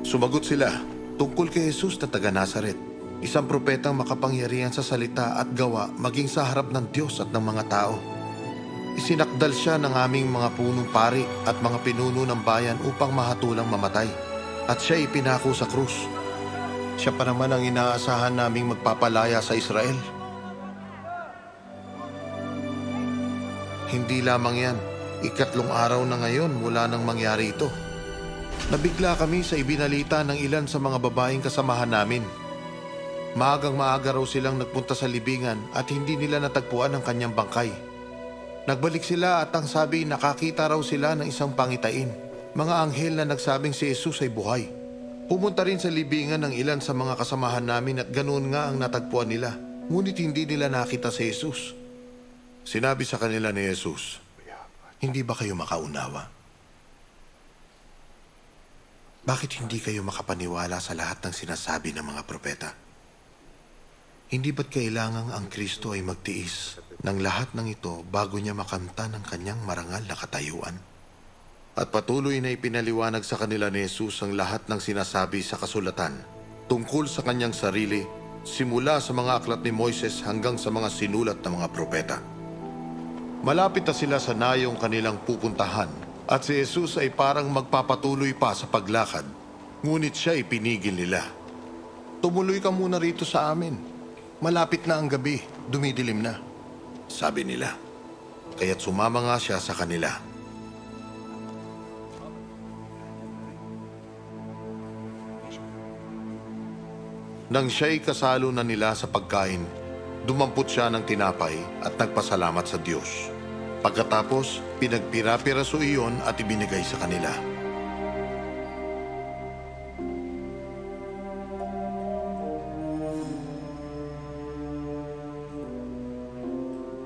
Sumagot sila, "Tungkol kay Jesus na taga Nazaret, isang propetang makapangyarihan sa salita at gawa maging sa harap ng Diyos at ng mga tao. Isinakdal siya ng aming mga punong pari at mga pinuno ng bayan upang mahatulang mamatay. At siya ipinako sa krus. Siya pa naman ang inaasahan naming magpapalaya sa Israel. Hindi lamang yan, 3 araw na ngayon mula nang mangyari ito. Nabigla kami sa ibinalita ng ilan sa mga babaeng kasamahan namin. Maagang maaga raw silang nagpunta sa libingan at hindi nila natagpuan ang kanyang bangkay. Nagbalik sila at ang sabi nakakita raw sila ng isang pangitain. Mga anghel na nagsabing si Jesus ay buhay. Pumunta rin sa libingan ng ilan sa mga kasamahan namin at ganoon nga ang natagpuan nila. Ngunit hindi nila nakita si Jesus." Sinabi sa kanila ni Jesus, "Hindi ba kayo makaunawa? Bakit hindi kayo makapaniwala sa lahat ng sinasabi ng mga propeta? Hindi ba't kailangang ang Kristo ay magtiis ng lahat ng ito bago niya makamtan ang kanyang marangal na katayuan?" At patuloy na ipinaliwanag sa kanila ni Jesus ang lahat ng sinasabi sa kasulatan tungkol sa kanyang sarili, simula sa mga aklat ni Moises hanggang sa mga sinulat ng mga propeta. Malapit na sila sa nayong kanilang pupuntahan at si Jesus ay parang magpapatuloy pa sa paglakad, ngunit siya ay pinigil nila. "Tumuloy ka muna rito sa amin. Malapit na ang gabi, dumidilim na," sabi nila. Kaya't sumama nga siya sa kanila. Nang siya'y kasalo na nila sa pagkain, dumampot siya ng tinapay at nagpasalamat sa Diyos. Pagkatapos, pinagpira-piraso iyon at ibinigay sa kanila.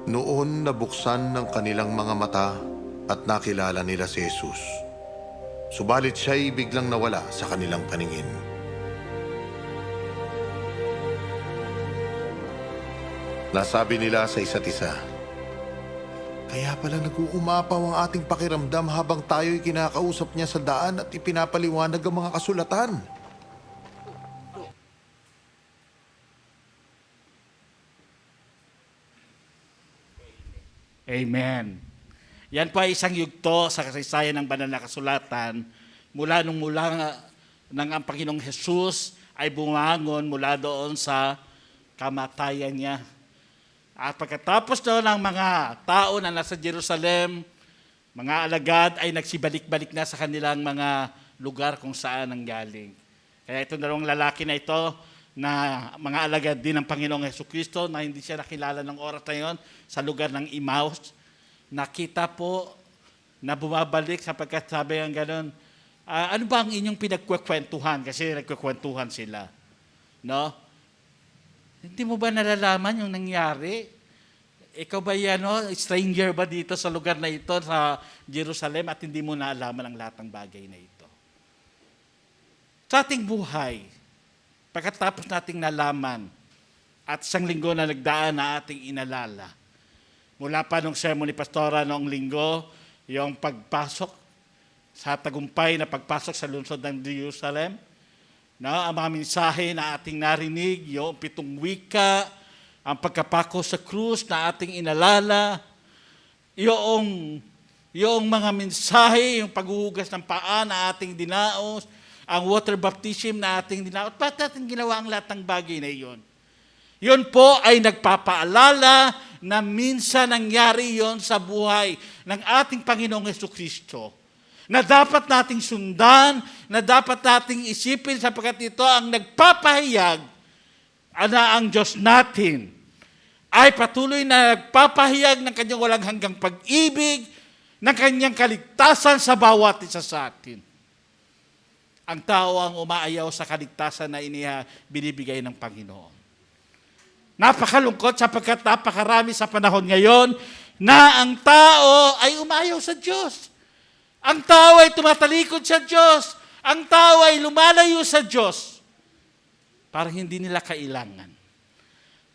Noon nabuksan ng kanilang mga mata at nakilala nila si Jesus. Subalit siya'y biglang nawala sa kanilang paningin. Nasabi nila sa isa't isa, "Kaya pala nag-uumapaw ang ating pakiramdam habang tayo'y kinakausap niya sa daan at ipinapaliwanag ang mga kasulatan." Amen. Yan po ay isang yugto sa kasaysayan ng banal na kasulatan mula nang ang Panginoong Jesus ay bumangon mula doon sa kamatayan niya. At pagkatapos doon ng mga tao na nasa Jerusalem, mga alagad ay nagsibalik-balik na sa kanilang mga lugar kung saan ang galing. Kaya itong dalawang lalaki na ito, na mga alagad din ng Panginoong Jesucristo, na hindi siya nakilala ng oras na yon sa lugar ng Emmaus, nakita po na bumabalik sapagkat sabi ang gano'n, ano ba ang inyong pinagkukwentuhan? Kasi nagkukwentuhan sila. No? Hindi mo ba nalalaman yung nangyari? Ikaw ba stranger ba dito sa lugar na ito, sa Jerusalem, at hindi mo naalaman ang lahat ng bagay na ito? Sa ating buhay, pagkatapos nating nalaman at isang linggo na nagdaan na ating inalala, mula pa nung sermon ni Pastora noong linggo, yung pagpasok sa tagumpay na pagpasok sa lungsod ng Jerusalem, ang mga mensahe na ating narinig, yung 7 wika, ang pagkapako sa krus na ating inalala, yung mga mensahe, yung paghuhugas ng paa na ating dinaos, ang water baptism na ating dinaos. Ba't natin ginawa ang lahat ng bagay na iyon? Yun po ay nagpapaalala na minsan nangyari yon sa buhay ng ating Panginoong Hesukristo. Na dapat nating sundan, na dapat nating isipin sapagkat ito ang nagpapahayag na ang Diyos natin ay patuloy na nagpapahayag ng kanyang walang hanggang pag-ibig, ng kanyang kaligtasan sa bawat isa sa atin. Ang tao ang umaayaw sa kaligtasan na binibigay ng Panginoon. Napakalungkot sapagkat napakarami sa panahon ngayon na ang tao ay umaayaw sa Diyos. Ang tao ay tumatalikod sa Diyos. Ang tao ay lumalayo sa Diyos. Parang hindi nila kailangan.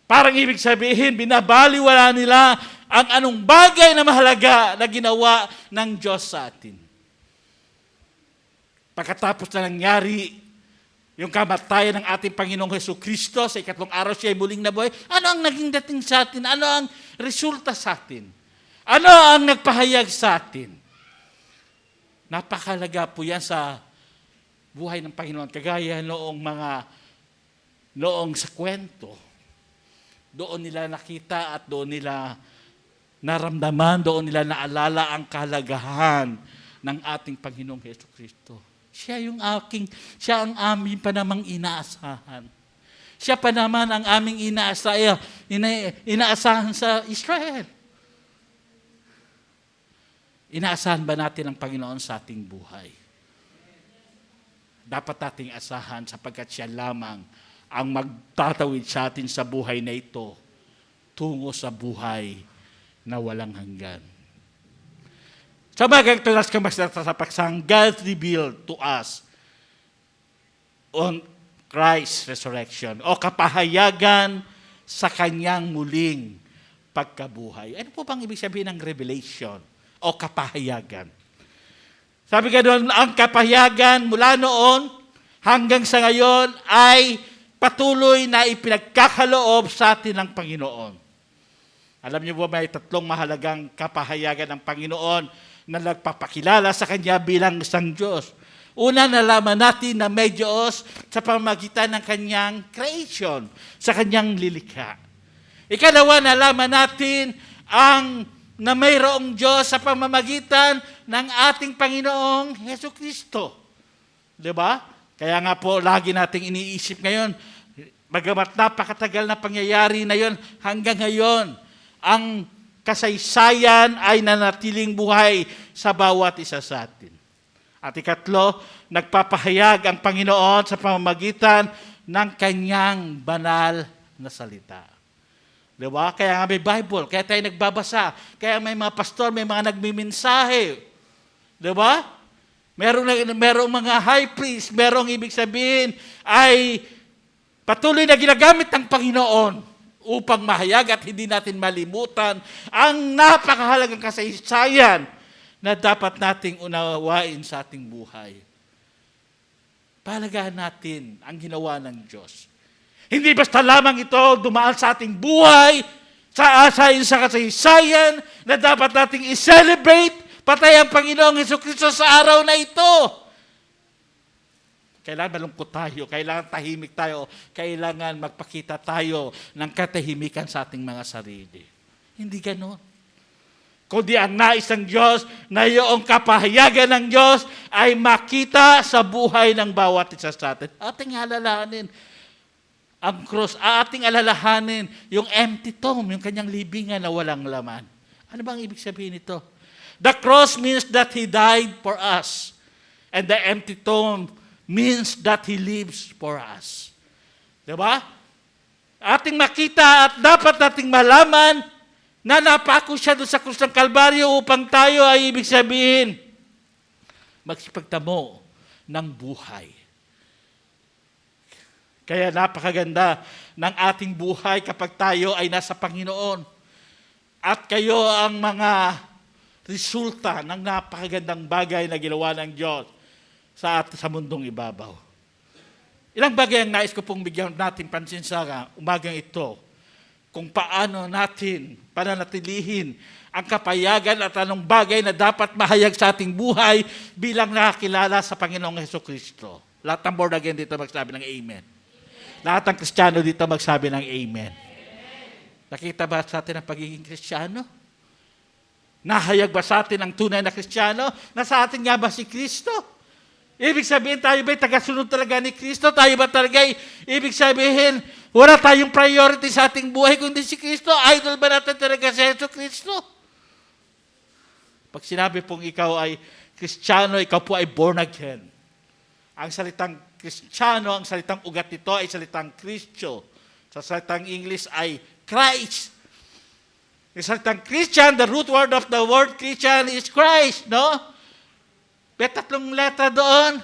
Parang ibig sabihin, binabaliwala nila ang anong bagay na mahalaga na ginawa ng Diyos sa atin. Pagkatapos na nangyari yung kamatayan ng ating Panginoong Hesukristo, sa ikatlong araw siya ay muling nabuhay, ano ang naging dating sa atin? Ano ang resulta sa atin? Ano ang nagpahayag sa atin? Napakalaga po yan sa buhay ng Panginoon. Kagaya noong sa kwento, doon nila nakita at doon nila naramdaman, doon nila naalala ang kahalagahan ng ating Panginoong Hesukristo. Siya ang aming pa namang inaasahan. Siya pa naman ang aming inaasahan sa Israel. Inaasahan ba natin ang Panginoon sa ating buhay? Dapat nating asahan sapagkat siya lamang ang magtatawid sa atin sa buhay na ito tungo sa buhay na walang hanggan. Sa mga tulas ka sa paksang, God revealed to us on Christ's resurrection o kapahayagan sa kanyang muling pagkabuhay. Ano po bang ibig sabihin ng revelation o kapahayagan? Sabi ka doon, ang kapahayagan mula noon hanggang sa ngayon ay patuloy na ipinagkakaloob sa atin ng Panginoon. Alam niyo ba may tatlong mahalagang kapahayagan ng Panginoon na nagpapakilala sa Kanya bilang isang Diyos. Una, nalaman natin na may Diyos sa pamamagitan ng Kanyang creation, sa Kanyang lilikha. Ikalawa, nalaman natin na mayroong Diyos sa pamamagitan ng ating Panginoong Hesukristo. Diba? Kaya nga po, lagi nating iniisip ngayon, bagamat napakatagal na pangyayari na yon hanggang ngayon, ang kasaysayan ay nanatiling buhay sa bawat isa sa atin. At ikatlo, nagpapahayag ang Panginoon sa pamamagitan ng kanyang banal na salita. Diba? Kaya nga may Bible, kaya tayo nagbabasa, kaya may mga pastor, may mga nagmimensahe. Diba? Merong mga high priest, merong ibig sabihin ay patuloy na ginagamit ng Panginoon upang mahayag at hindi natin malimutan ang napakahalagang kasaysayan na dapat nating unawain sa ating buhay. Pahalagahan natin ang ginawa ng Diyos. Hindi basta lamang ito dumaan sa ating buhay, sa kasaysayan na dapat nating i-celebrate patay ang Panginoong Hesukristo sa araw na ito. Kailangan malungkot tayo, kailangan tahimik tayo, kailangan magpakita tayo ng katahimikan sa ating mga sarili. Hindi ganon. Kundi ang nais ng Diyos na yung kapahayagan ng Diyos ay makita sa buhay ng bawat isa sa atin. Ating alalahanin ang cross, ating alalahanin yung empty tomb, yung kanyang libingan na walang laman. Ano bang ibig sabihin nito? The cross means that He died for us. And the empty tomb means that He lives for us. Diba? Ating makita at dapat nating malaman na napako siya doon sa krus ng Kalbaryo upang tayo ay ibig sabihin magsipagtamo ng buhay. Kaya napakaganda ng ating buhay kapag tayo ay nasa Panginoon. At kayo ang mga resulta ng napakagandang bagay na ginawa ng Diyos sa mundong ibabaw. Ilang bagay ang nais ko pong bigyan natin pansin sa umagang ito kung paano natin pananatilihin ang kapayagan at anong bagay na dapat mahayag sa ating buhay bilang nakakilala sa Panginoong Hesukristo. Lahat ng born again dito magsabi ng Amen. Lahat ng Kristiyano dito magsabi ng Amen. Nakita ba sa atin ang pagiging Kristiyano? Nahayag ba sa atin ang tunay na Kristiyano? Nasa atin nga ba si Kristo? Ibig sabihin, tayo ba'y tagasunod talaga ni Kristo? Tayo ba talaga, ibig sabihin, wala tayong priority sa ating buhay kundi si Kristo? Idol ba natin talaga si Yesu Kristo? Pag sinabi pong ikaw ay Kristiyano, ikaw po ay born again. Ang salitang Kristiyano, ang salitang ugat nito ay salitang Kristo. Sa salitang English ay Christ. Yung salitang Christian, the root word of the word Christian is Christ, no? May 3 letra doon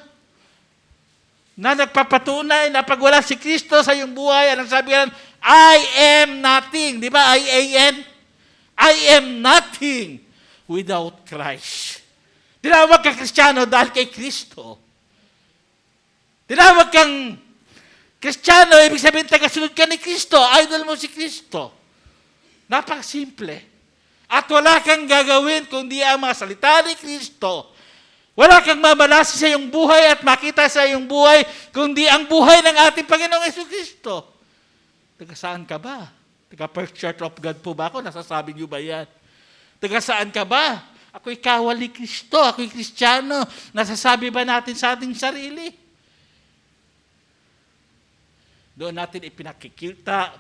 na nagpapatunay na pag wala si Kristo sa iyong buhay, anong sabi yan? I am nothing. Di ba? I-A-N? I am nothing without Christ. Tinawag kang Kristiyano dahil kay Kristo. Tinawag kang Kristiyano, ibig sabihin tagasunod ka ni Kristo. Idol mo si Kristo. Napakasimple. At wala kang gagawin kundi ang mga salita ni Kristo. Wala kang mamalasi sa iyong buhay at makita sa iyong buhay kundi ang buhay ng ating Panginoong Jesucristo. Taga saan ka ba? Taga First Church of God po ba ako? Nasasabi niyo ba yan? Taga saan ka ba? Ako'y kawal ni Kristo. Ako'y Kristiyano. Nasasabi ba natin sa ating sarili? Doon natin ipinakikita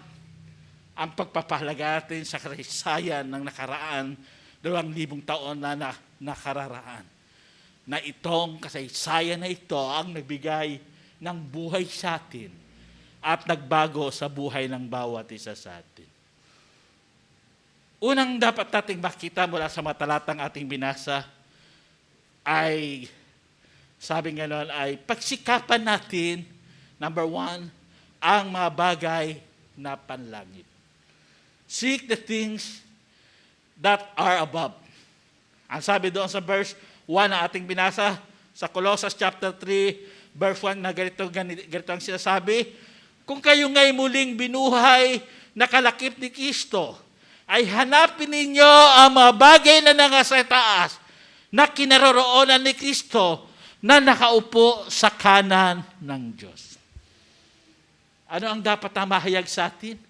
ang pagpapahalaga natin sa kasaysayan ng nakaraan, 2,000 taon na nakararaan. Na itong kasaysayan na ito ang nagbigay ng buhay sa atin at nagbago sa buhay ng bawat isa sa atin. Unang dapat nating makita mula sa mga talatang ating binasa ay, sabi nga noon, ay pagsikapan natin, number 1, ang mga bagay na panlangit. Seek the things that are above. Ang sabi doon sa verse 1 na ating binasa, sa Colossus chapter 3, verse 1 na ganito ang sinasabi, kung kayo nga'y muling binuhay na kalakip ni Kristo, ay hanapin ninyo ang mga bagay na nasa taas na kinaroroonan ni Kristo na nakaupo sa kanan ng Diyos. Ano ang dapat na mahayag sa atin?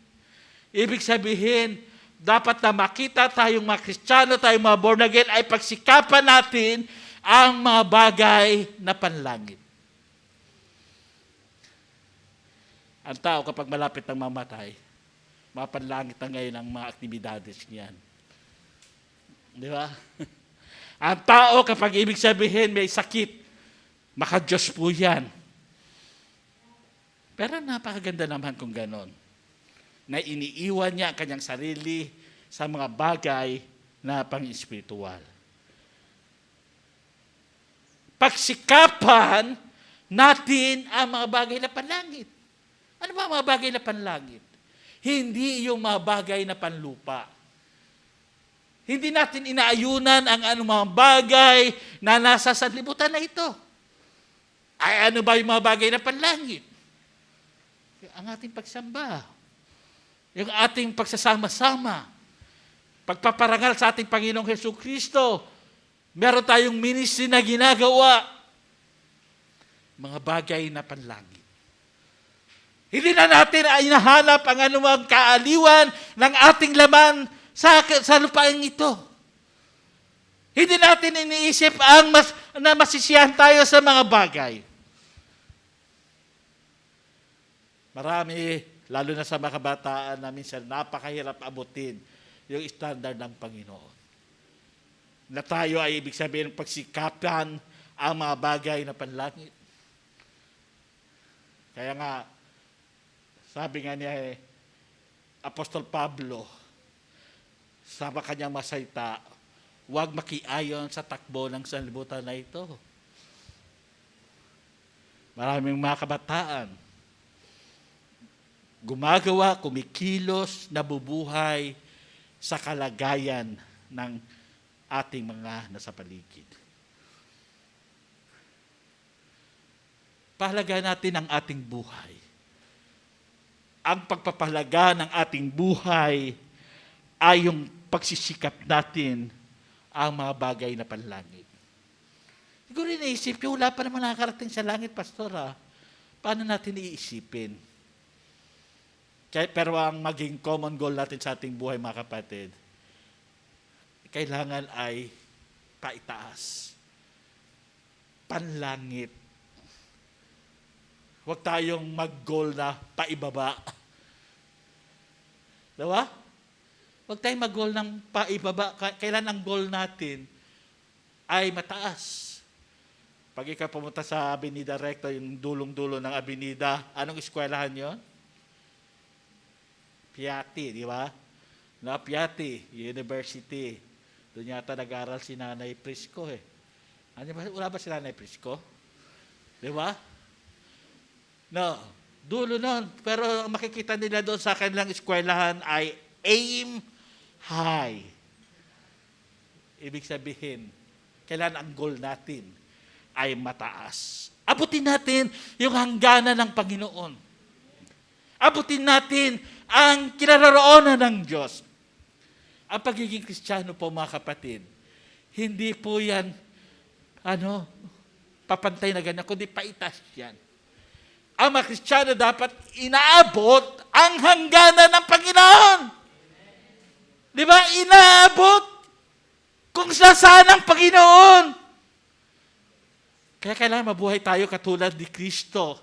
Ibig sabihin, dapat na makita tayong mga Kristiyano, tayong mga born again, ay pagsikapan natin ang mga bagay na panlangit. Ang tao kapag malapit ng mamatay, mapanlangit na ngayon ang mga aktibidades niyan. Di ba? Ang tao kapag ibig sabihin may sakit, maka-Diyos po yan. Pero napakaganda naman kung ganon, na iniiwan niya ang kanyang sarili sa mga bagay na pang-espiritual. Pagsikapan natin ang mga bagay na panlangit. Ano ba ang mga bagay na panlangit? Hindi yung mga bagay na panlupa. Hindi natin inaayunan ang anumang bagay na nasa sanlibutan na ito. Ay ano ba yung mga bagay na panlangit? Ang ating pagsamba. Yung ating pagsasama-sama. Pagpaparangal sa ating Panginoong Jesucristo. Meron tayong ministry na ginagawa. Mga bagay na panlangit. Hindi na natin inahanap ang anumang kaaliwan ng ating laman sa lupain ito. Hindi natin iniisip na masisiyahan tayo sa mga bagay. Marami, lalo na sa mga kabataan na minsan napakahirap abutin yung standard ng Panginoon. Na tayo ay ibig sabihin pagsikapan ang mga bagay na panlangit. Kaya nga, sabi nga niya Apostol Pablo, sa kanyang masalita, huwag makiayon sa takbo ng sanlibutan na ito. Maraming mga kabataan, gumagawa, kumikilos, nabubuhay sa kalagayan ng ating mga nasa paligid. Pahalaga natin ang ating buhay. Ang pagpapahalaga ng ating buhay ay yung pagsisikap natin ang mga bagay na panlangit. Siguro naisip ko, wala pa naman nakakarating sa langit, Pastor. Paano natin iisipin? Pero ang maging common goal natin sa ating buhay, mga kapatid, kailangan ay paitaas. Panlangit. Huwag tayong mag-goal na paibaba. Diba? Huwag tayong mag-goal ng paibaba. Kailan ang goal natin ay mataas. Pag ikaw pumunta sa Avenida Recto, yung dulong-dulo ng Avenida, anong eskwelahan yon? Piatti, di ba? Na Piatti University. Doon yata nag-aral si Nanay Prisco eh. Wala ba si Nanay Prisco? Di ba? No, dulo nun. Pero ang makikita nila doon sa kanilang eskwelahan ay aim high. Ibig sabihin, kailan ang goal natin ay mataas. Abutin natin yung hangganan ng Panginoon. Abutin natin ang kinaroroonan ng Diyos. Ang pagiging Kristiyano po, mga kapatid, hindi po yan, papantay na ganyan, kundi paitas yan. Ang mga Kristiyano dapat inaabot ang hangganan ng Panginoon. Di ba? Inaabot kung saan ang Panginoon. Kaya kailangan mabuhay tayo katulad ni Kristo.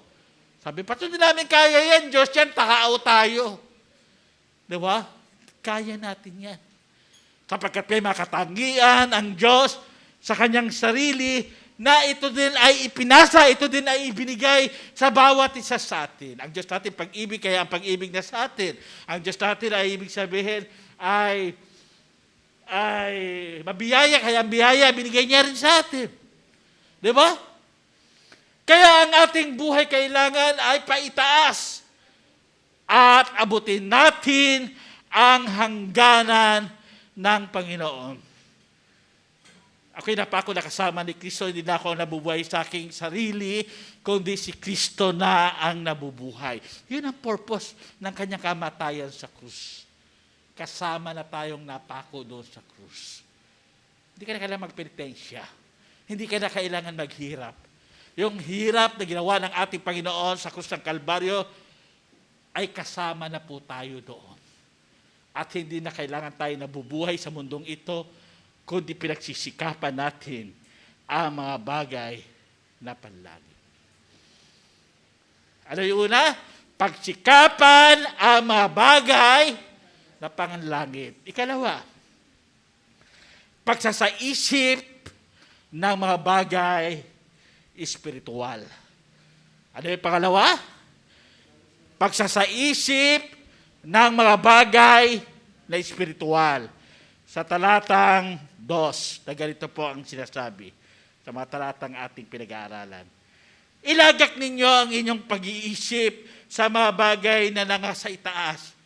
Sabi, pato din namin kaya yan, Diyos yan, takao tayo. Di ba? Kaya natin yan. Sapagkat may makatangian ang Diyos sa kanyang sarili na ito din ay ipinasa, ito din ay ibinigay sa bawat isa sa atin. Ang Diyos natin pag-ibig, kaya ang pag-ibig na sa atin. Ang Diyos natin ay ibig sabihin ay mabiyaya, kaya ang biyaya binigay niya rin sa atin. Di ba? Kaya ang ating buhay kailangan ay paitaas at abutin natin ang hangganan ng Panginoon. Ako'y napako na kasama ni Kristo, hindi na ako nabubuhay sa aking sarili, kundi si Kristo na ang nabubuhay. Yun ang purpose ng kanyang kamatayan sa krus. Kasama na tayong napako doon sa krus. Hindi ka na kailangan magpenitensya. Hindi ka na kailangan maghirap. Yung hirap na ginawa ng ating Panginoon sa krus ng Kalbaryo ay kasama na po tayo doon. At hindi na kailangan tayo nabubuhay sa mundong ito, kundi pinagsisikapan natin ang mga bagay na panlangit. Ano yung una? Pagsikapan ang mga bagay na panlangit. Ikalawa, pagsasaisip ng mga bagay espiritual. Ano yung pangalawa? Pagsasaisip ng mga bagay na espiritual. Sa talatang 2, na ganito po ang sinasabi sa mga talatang ating pinag-aaralan. Ilagak ninyo ang inyong pag-iisip sa mga bagay na nangasa itaas,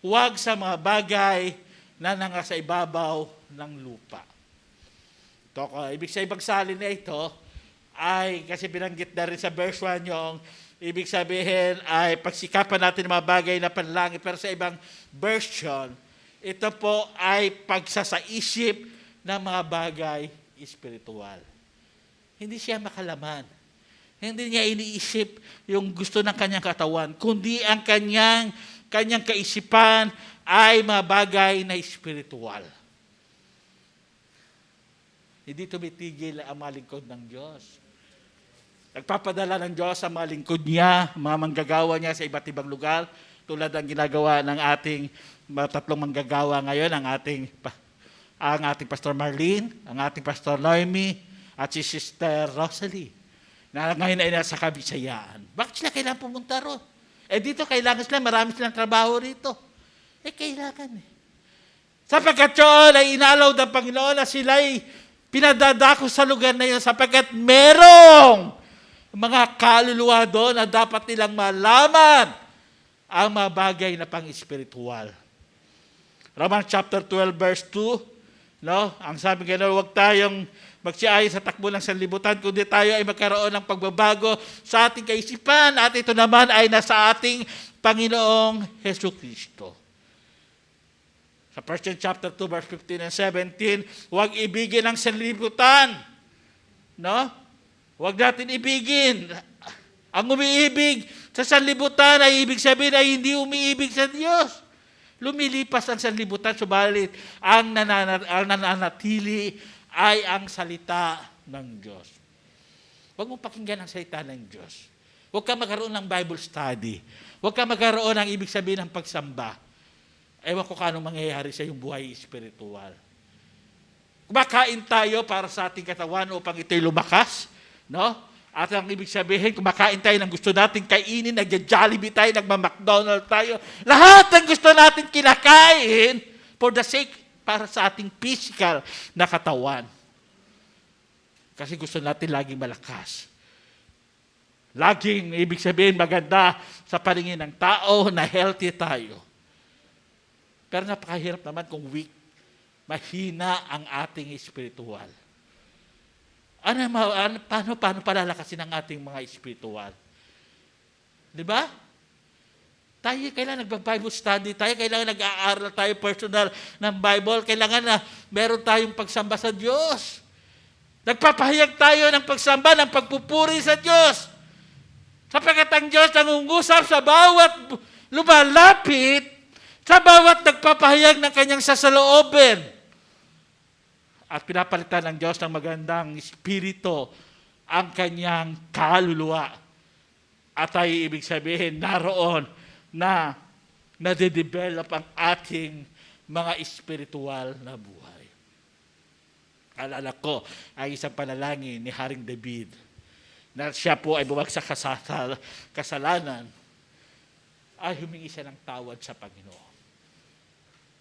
huwag sa mga bagay na nangasa ibabaw ng lupa. Ito, ibig sa ibang salin na ito, ay kasi binanggit na rin sa verse 1 yung ibig sabihin ay pagsikapan natin ng mga bagay na panlangit. Pero sa ibang version, ito po ay pagsasaisip ng mga bagay espiritual. Hindi siya makalaman. Hindi niya iniisip yung gusto ng kanyang katawan, kundi ang kanyang kaisipan ay mga bagay na espiritual. Hindi tumitigil ang mga lingkod ng Diyos. Nagpapadala ng Diyos ang mga lingkod niya, mga manggagawa niya sa iba't ibang lugar, tulad ng ginagawa ng ating tatlong manggagawa ngayon, ang ating Pastor Marlene, ang ating Pastor Noemi, at si Sister Rosalie, na ngayon ay nasa Kabisayaan. Bakit sila kailangan pumunta ron? Dito kailangan sila, marami silang trabaho rito. Kailangan eh. Sapagkat yun ay inalaw ng Panginoon na sila'y pinadadako sa lugar na yun sapagkat merong mga kaluluwa doon na dapat nilang malaman ang mga bagay na pang-espiritual. Romans chapter 12 verse 2, ang sabi gano'n, huwag tayong magsiayon sa takbo ng sanlibutan, kundi tayo ay magkaroon ng pagbabago sa ating kaisipan at ito naman ay nasa ating Panginoong Jesucristo. Sa 1 John chapter 2 verse 15 and 17, huwag ibigin ang sanlibutan. Huwag natin ibigin Ang umiibig sa sanlibutan ay ibig sabihin ay hindi umiibig sa Diyos. Lumilipas ang sanlibutan, subalit ang nananatili ay ang salita ng Diyos. Huwag mong pakinggan ang salita ng Diyos. Huwag ka magkaroon ng Bible study. Huwag ka magkaroon ng ibig sabihin ng pagsamba. Ewan ko kano mangyayari sa iyong buhay espiritual. Kumakain tayo para sa ating katawan upang ito'y lumakas, no? At ang ibig sabihin, kumakain tayo ng gusto natin kainin, nagja-Jollibee tayo, nagma-McDonald's tayo. Lahat ng gusto natin kinakain for the sake, para sa ating physical na katawan. Kasi gusto natin laging malakas. Laging, ibig sabihin, maganda sa paningin ng tao na healthy tayo. Pero napakahirap naman kung weak. Mahina ang ating espiritual. Paano palalakasin ang ating mga espiritual? Di ba? Tayo kailangan nagba-Bible study, tayo kailangan nag-aaral tayo personal ng Bible, kailangan na meron tayong pagsamba sa Diyos. Nagpapahayag tayo ng pagsamba, ng pagpupuri sa Diyos. Sapagkat ang Diyos nangungusap sa bawat lumalapit, sa bawat nagpapahayag ng kanyang sasaloobin. At pinapalitan ng Diyos ng magandang espiritu ang kanyang kaluluwa. At ay ibig sabihin, naroon na nade-develop ang ating mga espiritual na buhay. Alala ko, ang isang panalangin ni Haring David, na siya po ay bumagsak sa kasalanan, ay humingi siya ng tawad sa Panginoon.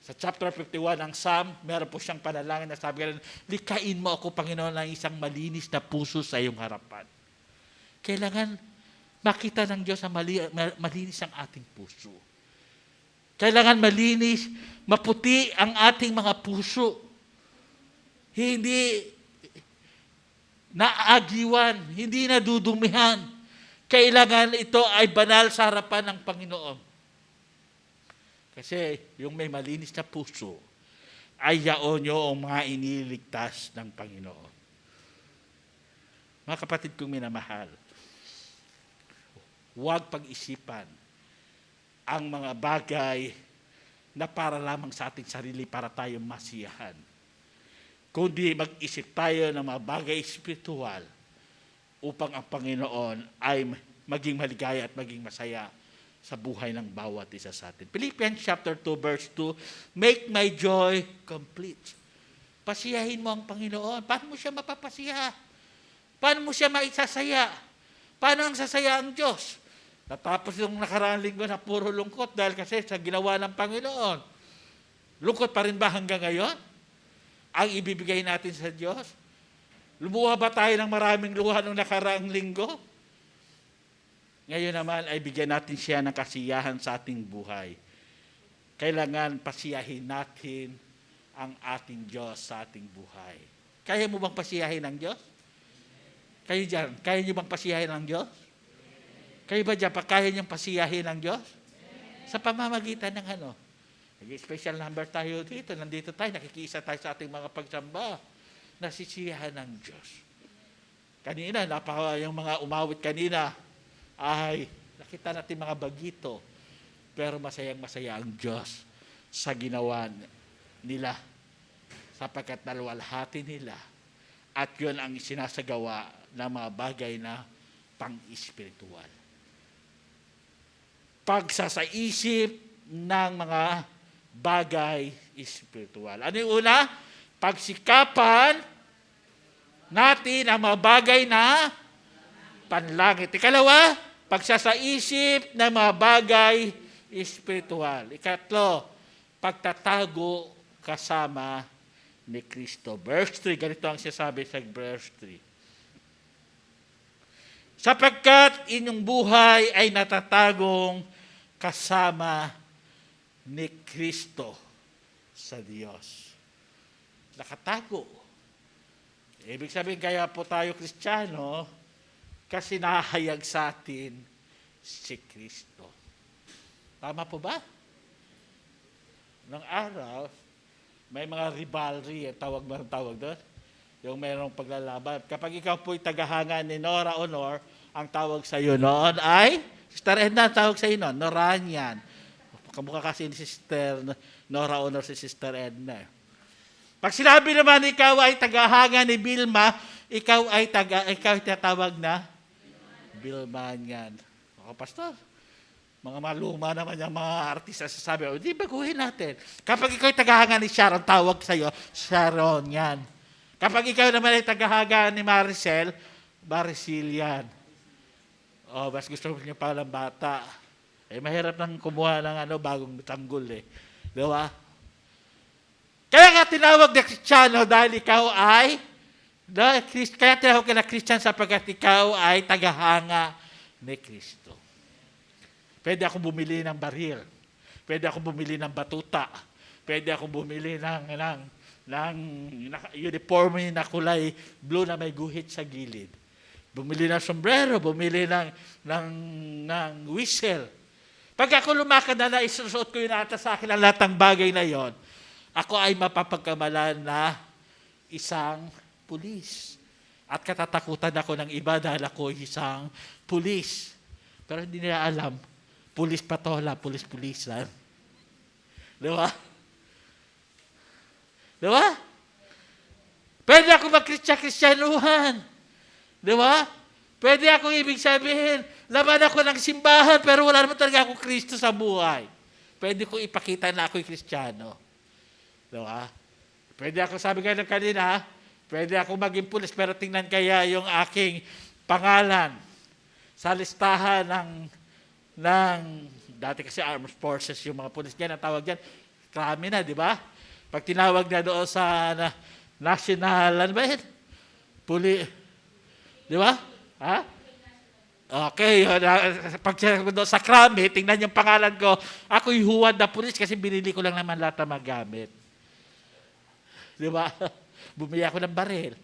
Sa chapter 51 ng Psalm, meron po siyang panalangin na sabi ganun, likain mo ako, Panginoon, ng isang malinis na puso sa iyong harapan. Kailangan makita ng Diyos na malinis ang ating puso. Kailangan malinis, maputi ang ating mga puso. Hindi naagiwan, hindi nadudumihan. Kailangan ito ay banal sa harapan ng Panginoon. Kasi yung may malinis na puso, ay yaon yung mga iniligtas ng Panginoon. Mga kapatid kong minamahal, huwag pag-isipan ang mga bagay na para lamang sa ating sarili para tayo masiyahan. Kundi mag-isip tayo ng mga bagay espiritual upang ang Panginoon ay maging maligaya at maging masaya sa buhay ng bawat isa sa atin. Philippians chapter 2 verse 2, make my joy complete. Pasiyahin mo ang Panginoon. Paano mo siya mapapasiya? Paano mo siya maisasaya? Paano ang sasaya ang Diyos? Natapos yung nakaraang linggo na puro lungkot dahil kasi sa ginawa ng Panginoon. Lungkot pa rin ba hanggang ngayon? Ang ibibigay natin sa Diyos? Lumuha ba tayo ng maraming luha nung nakaraang linggo? Ngayon naman ay bigyan natin siya ng kasiyahan sa ating buhay. Kailangan pasiyahin natin ang ating Diyos sa ating buhay. Kaya mo bang pasiyahin ang Diyos? Kayo dyan, kaya niyo bang pasiyahin ang Diyos? Kayo ba dyan, kaya niyong pasiyahin ang Diyos? Sa pamamagitan ng ano? Nag-special number tayo dito, nandito tayo, nakikiisa tayo sa ating mga pagsamba. Nasisiyahan ng Diyos. Kanina, yung mga umawit kanina, ay nakita natin mga bagito, pero masayang-masaya ang Diyos sa ginawa nila sapagkat naluwalhati nila at yun ang sinasagawa ng mga bagay na pang-espiritual. Pagsasaisip ng mga bagay espiritual. Ano yung una? Pagsikapan natin ang mga bagay na panlangit. Ikalawa, pagsasaisip ng mga bagay espiritual. Ikatlo, pagtatago kasama ni Kristo. Verse 3, ganito ang sinasabi sa verse 3. Sapagkat inyong buhay ay natatagong kasama ni Kristo sa Diyos. Nakatago. Ibig sabihin, kaya po tayo Kristiyano, kasi nahayag sa atin si Kristo. Tama po ba? Nung araw, may mga rivalry, tawag doon? Yung mayroong paglalaban. Kapag ikaw po'y tagahanga ni Nora Honor ang tawag sa iyo noon ay, Sister Edna, ang tawag sa iyo noon, Noranian. Kamukha kasi ni Sister Nora Honor si Sister Edna. Pag sinabi naman ikaw ay tagahanga ni Vilma, ikaw ay tatawag na Vilmanian. O, Pastor, mga maluma naman yung mga artista sasabi, di baguhin natin. Kapag ikaw ay tagahanga ni Sharon, tawag sa iyo, Sharon yan. Kapag ikaw naman ay tagahanga ni Maricel, Maricel yan. O, mas gusto niyo palang bata. Mahirap nang kumuha ng bagong tanggol eh. Di ba? Kaya nga tinawag na Kristiyano dahil ikaw ay, kaya tinawag ka na Christian sapagkat ikaw ay tagahanga ni Kristo. Pwede akong bumili ng baril. Pwede akong bumili ng batuta. Pwede akong bumili ng uniform na kulay blue na may guhit sa gilid. Bumili ng sombrero, bumili ng whistle. Pag ako lumakad na isusuot ko yung ata sa akin ang lahat ng bagay na yon, ako ay mapapagkamalan na isang pulis. At katatakutan ako ng iba dahil ako isang pulis. Pero hindi nila alam, pulis patola, pulis-pulisan. Di ba? Di ba? Pwede ako mag-Kristyanuhan. Di ba? Pwede ako ibig sabihin, laban ako ng simbahan, pero wala naman talaga akong Kristo sa buhay. Pwede ko ipakita na ako'y Kristiyano. Di ba? Pwede ako, sabi nga ng kanina, pwede ako maging pulis, pero tingnan kaya yung aking pangalan sa listahan ng dati kasi armed forces, yung mga pulis dyan, ang tawag dyan, krami na, di ba? Pag tinawag na doon sa national, ano ba yun? Di ba? Ha? Okay, pag doon sa krami, tingnan yung pangalan ko, ako'y huwad na pulis kasi binili ko lang naman lahat na magamit. Di ba? Bumili ako ng baril.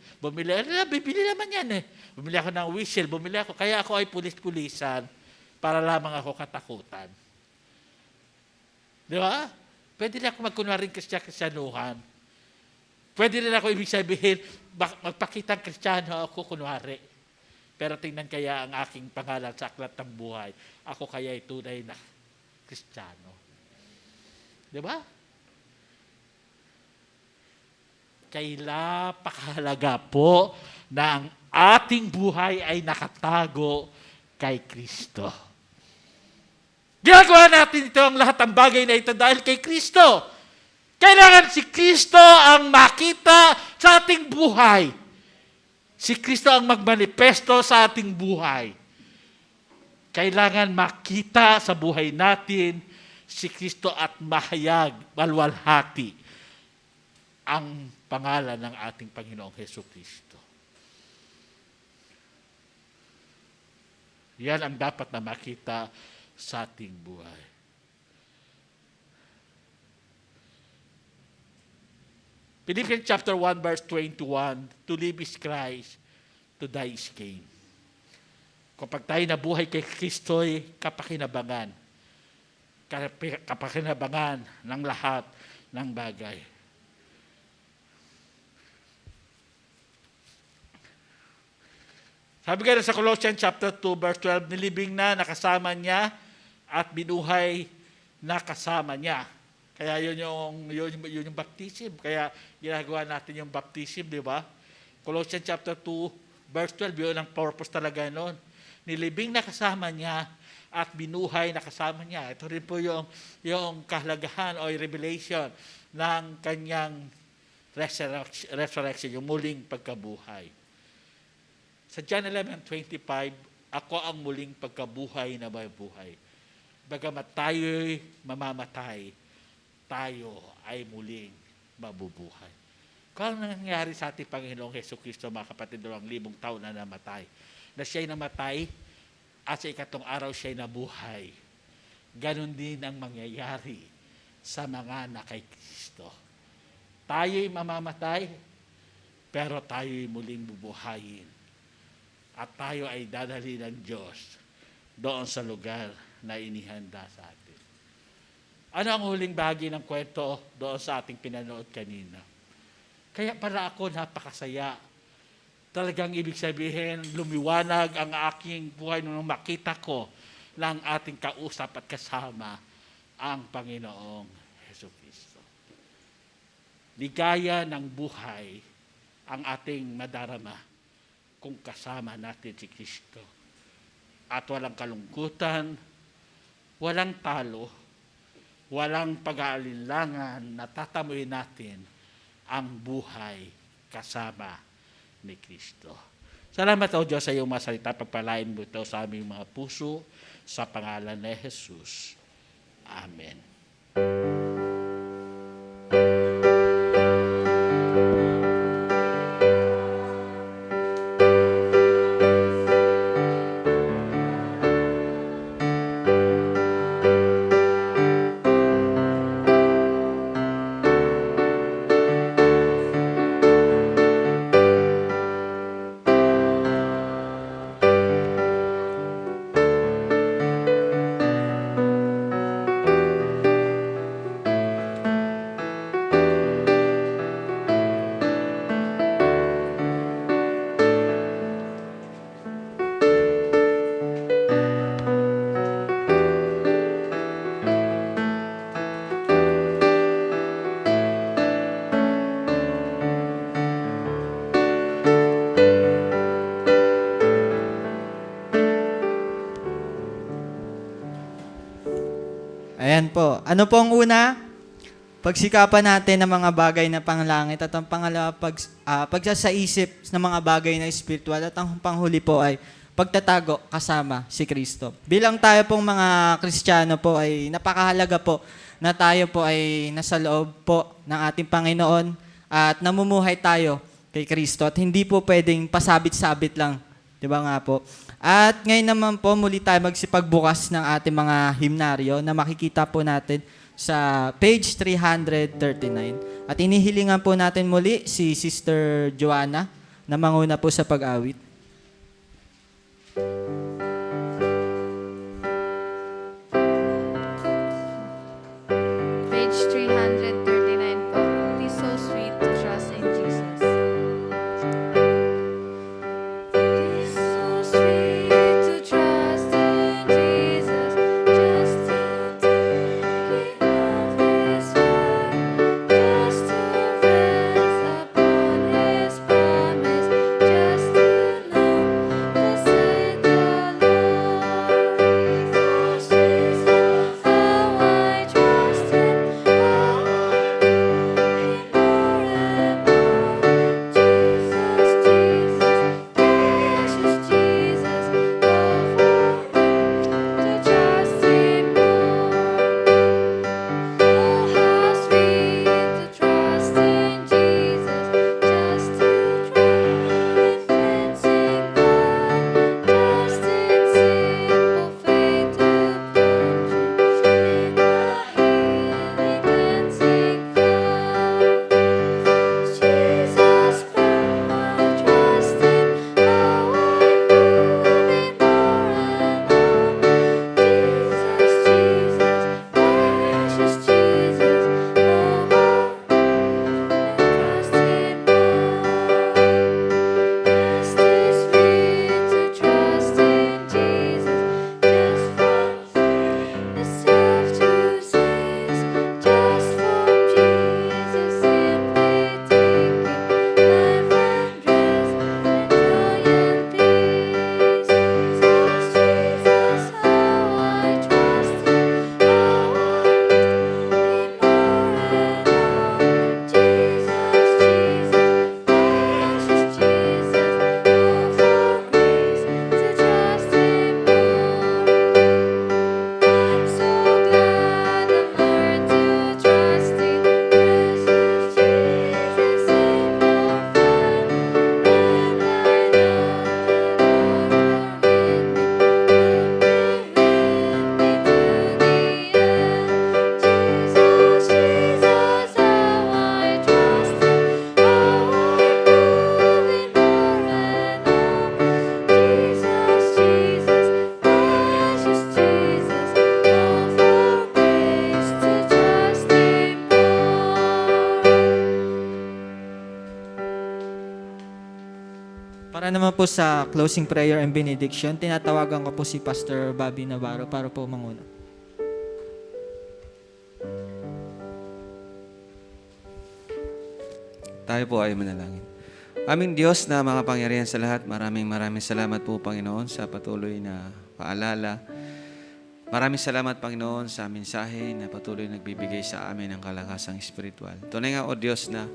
Bibili naman yan eh. Bumili ako ng whistle, kaya ako ay pulis-pulisan para lamang ako katakutan. Di ba? Pwede rin ako magkunwaring Kristyanuhan. Pwede rin ako ibig sabihin, magpakitang Kristiyano ako kunwari. Pero tingnan kaya ang aking pangalan sa aklat ng buhay. Ako kaya ay tunay na Kristiyano. Di ba? Pakahalaga po na ang ating buhay ay nakatago kay Kristo. Ginagawa natin ito ang lahat ng bagay na ito dahil kay Kristo. Kailangan si Kristo ang makita sa ating buhay. Si Kristo ang magmanifesto sa ating buhay. Kailangan makita sa buhay natin si Kristo at mahayag, malwalhati ang pangalan ng ating Panginoong Hesukristo. Yan ang dapat na makita sa ating buhay. Philippians chapter 1 verse 21, to live is Christ, to die is gain. Kapag tayo nabuhay kay Kristo'y kapakinabangan. Kapakinabangan ng lahat ng bagay. Sabi nga sa Colossians chapter 2 verse 12, nilibing na nakasama niya at binuhay na kasama niya. Kaya yun yung baptism. Kaya ginagawa natin yung baptism, di ba? Colossians chapter 2 verse 12, yun ang purpose talaga noon. Nilibing na kasama niya at binuhay na kasama niya. Ito rin po yung kahalagahan o revelation ng kanyang resurrection, yung muling pagkabuhay. Sa John 11:25, ako ang muling pagkabuhay na may buhay. Bagamat tayo'y mamamatay, tayo ay muling mabubuhay. Kung ano nangyari sa ating Panginoong Hesukristo, mga kapatid, 2,000 taon na namatay. Na siya'y namatay at sa ikatong araw siya'y nabuhay. Ganon din ang mangyayari sa mga na kay Kristo. Tayo'y mamamatay, pero tayo'y muling bubuhayin. At tayo ay dadali ng Diyos doon sa lugar na inihanda sa atin. Ano ang huling bahagi ng kwento doon sa ating pinanood kanina? Kaya para ako napakasaya Talagang ibig sabihin, lumiwanag ang aking buhay nung makita ko ng ating kausap at kasama ang Panginoong Hesus Kristo. Ligaya ng buhay ang ating madarama kung kasama natin si Kristo. At walang kalungkutan, walang talo, walang pag-aalinlangan na tatamuin natin ang buhay kasama ni Kristo. Salamat o Diyos sa iyong mga salita. Pagpalain mo ito sa aming mga puso sa pangalan ni Jesus. Amen. Ayan po. Ano po ang una? Pagsikapan natin ng mga bagay na panglangit at ang pangalawa, pagsasaisip ng mga bagay na espiritual at ang panghuli po ay pagtatago kasama si Kristo. Bilang tayo pong mga Kristiyano po ay napakahalaga po na tayo po ay nasa loob po ng ating Panginoon at namumuhay tayo kay Kristo at hindi po pwedeng pasabit-sabit lang. Di ba nga po? At ngayon naman po, muli tayo magsipagbukas ng ating mga himnaryo na makikita po natin sa page 339. At inihilingan po natin muli si Sister Joanna na manguna po sa pag-awit. Page 339 po. It is so sweet to trust in Jesus. It is so sweet to trust in Jesus, just to take on His word, just to rest upon His promise, just to Para naman po sa closing prayer and benediction, tinatawagan ko po si Pastor Bobby Navarro para po manguna. Tayo po ay manalangin. Aming Diyos na makapangyarihan sa lahat, maraming salamat po, Panginoon, sa patuloy na paalala. Maraming salamat, Panginoon, sa mensahe na patuloy nagbibigay sa amin ng kalakasang espiritual. Tunay nga, O Diyos, na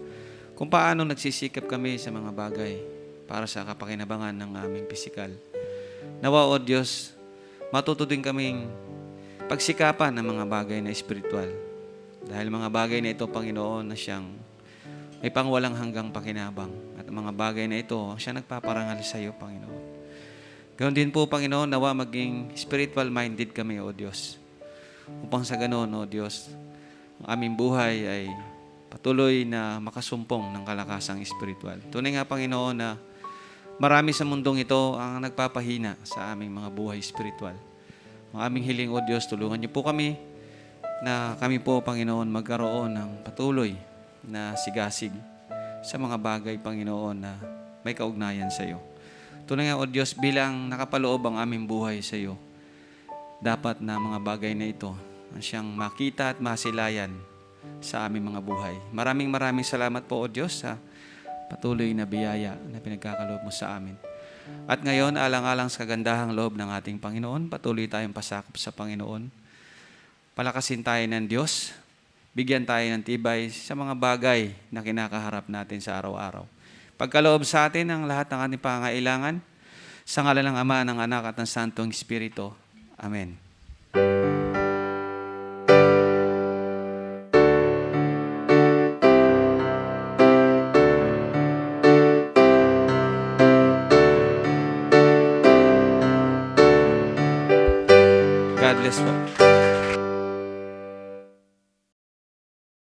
kung paano nagsisikap kami sa mga bagay para sa kapakinabangan ng aming pisikal. Nawa, O Diyos, matuto din kaming pagsikapan ng mga bagay na espiritual. Dahil mga bagay na ito, Panginoon, na siyang may pangwalang hanggang pakinabang. At ang mga bagay na ito, ang siya nagpaparangal sa iyo, Panginoon. Ganoon din po, Panginoon, nawa maging spiritual-minded kami, O Diyos. Upang sa ganoon, O Diyos, ang aming buhay ay patuloy na makasumpong ng kalakasang espiritual. Tunay nga, Panginoon, na marami sa mundong ito ang nagpapahina sa aming mga buhay espiritual. Ang aming hiling, O Diyos, tulungan niyo po kami na kami po, Panginoon, magkaroon ng patuloy na sigasig sa mga bagay, Panginoon, na may kaugnayan sa iyo. Tunay nga, O Diyos, bilang nakapaloob ang aming buhay sa iyo, dapat na mga bagay na ito ang siyang makita at masilayan sa aming mga buhay. Maraming salamat po, O Diyos, sa patuloy na biyaya na pinagkakaloob mo sa amin. At ngayon, alang-alang sa kagandahang loob ng ating Panginoon, patuloy tayong pasakop sa Panginoon. Palakasin tayo ng Diyos. Bigyan tayo ng tibay sa mga bagay na kinakaharap natin sa araw-araw. Pagkaloob sa atin ang lahat ng ating pangailangan, sa ngalan ng Ama, ng Anak at ng Santong Espiritu. Amen.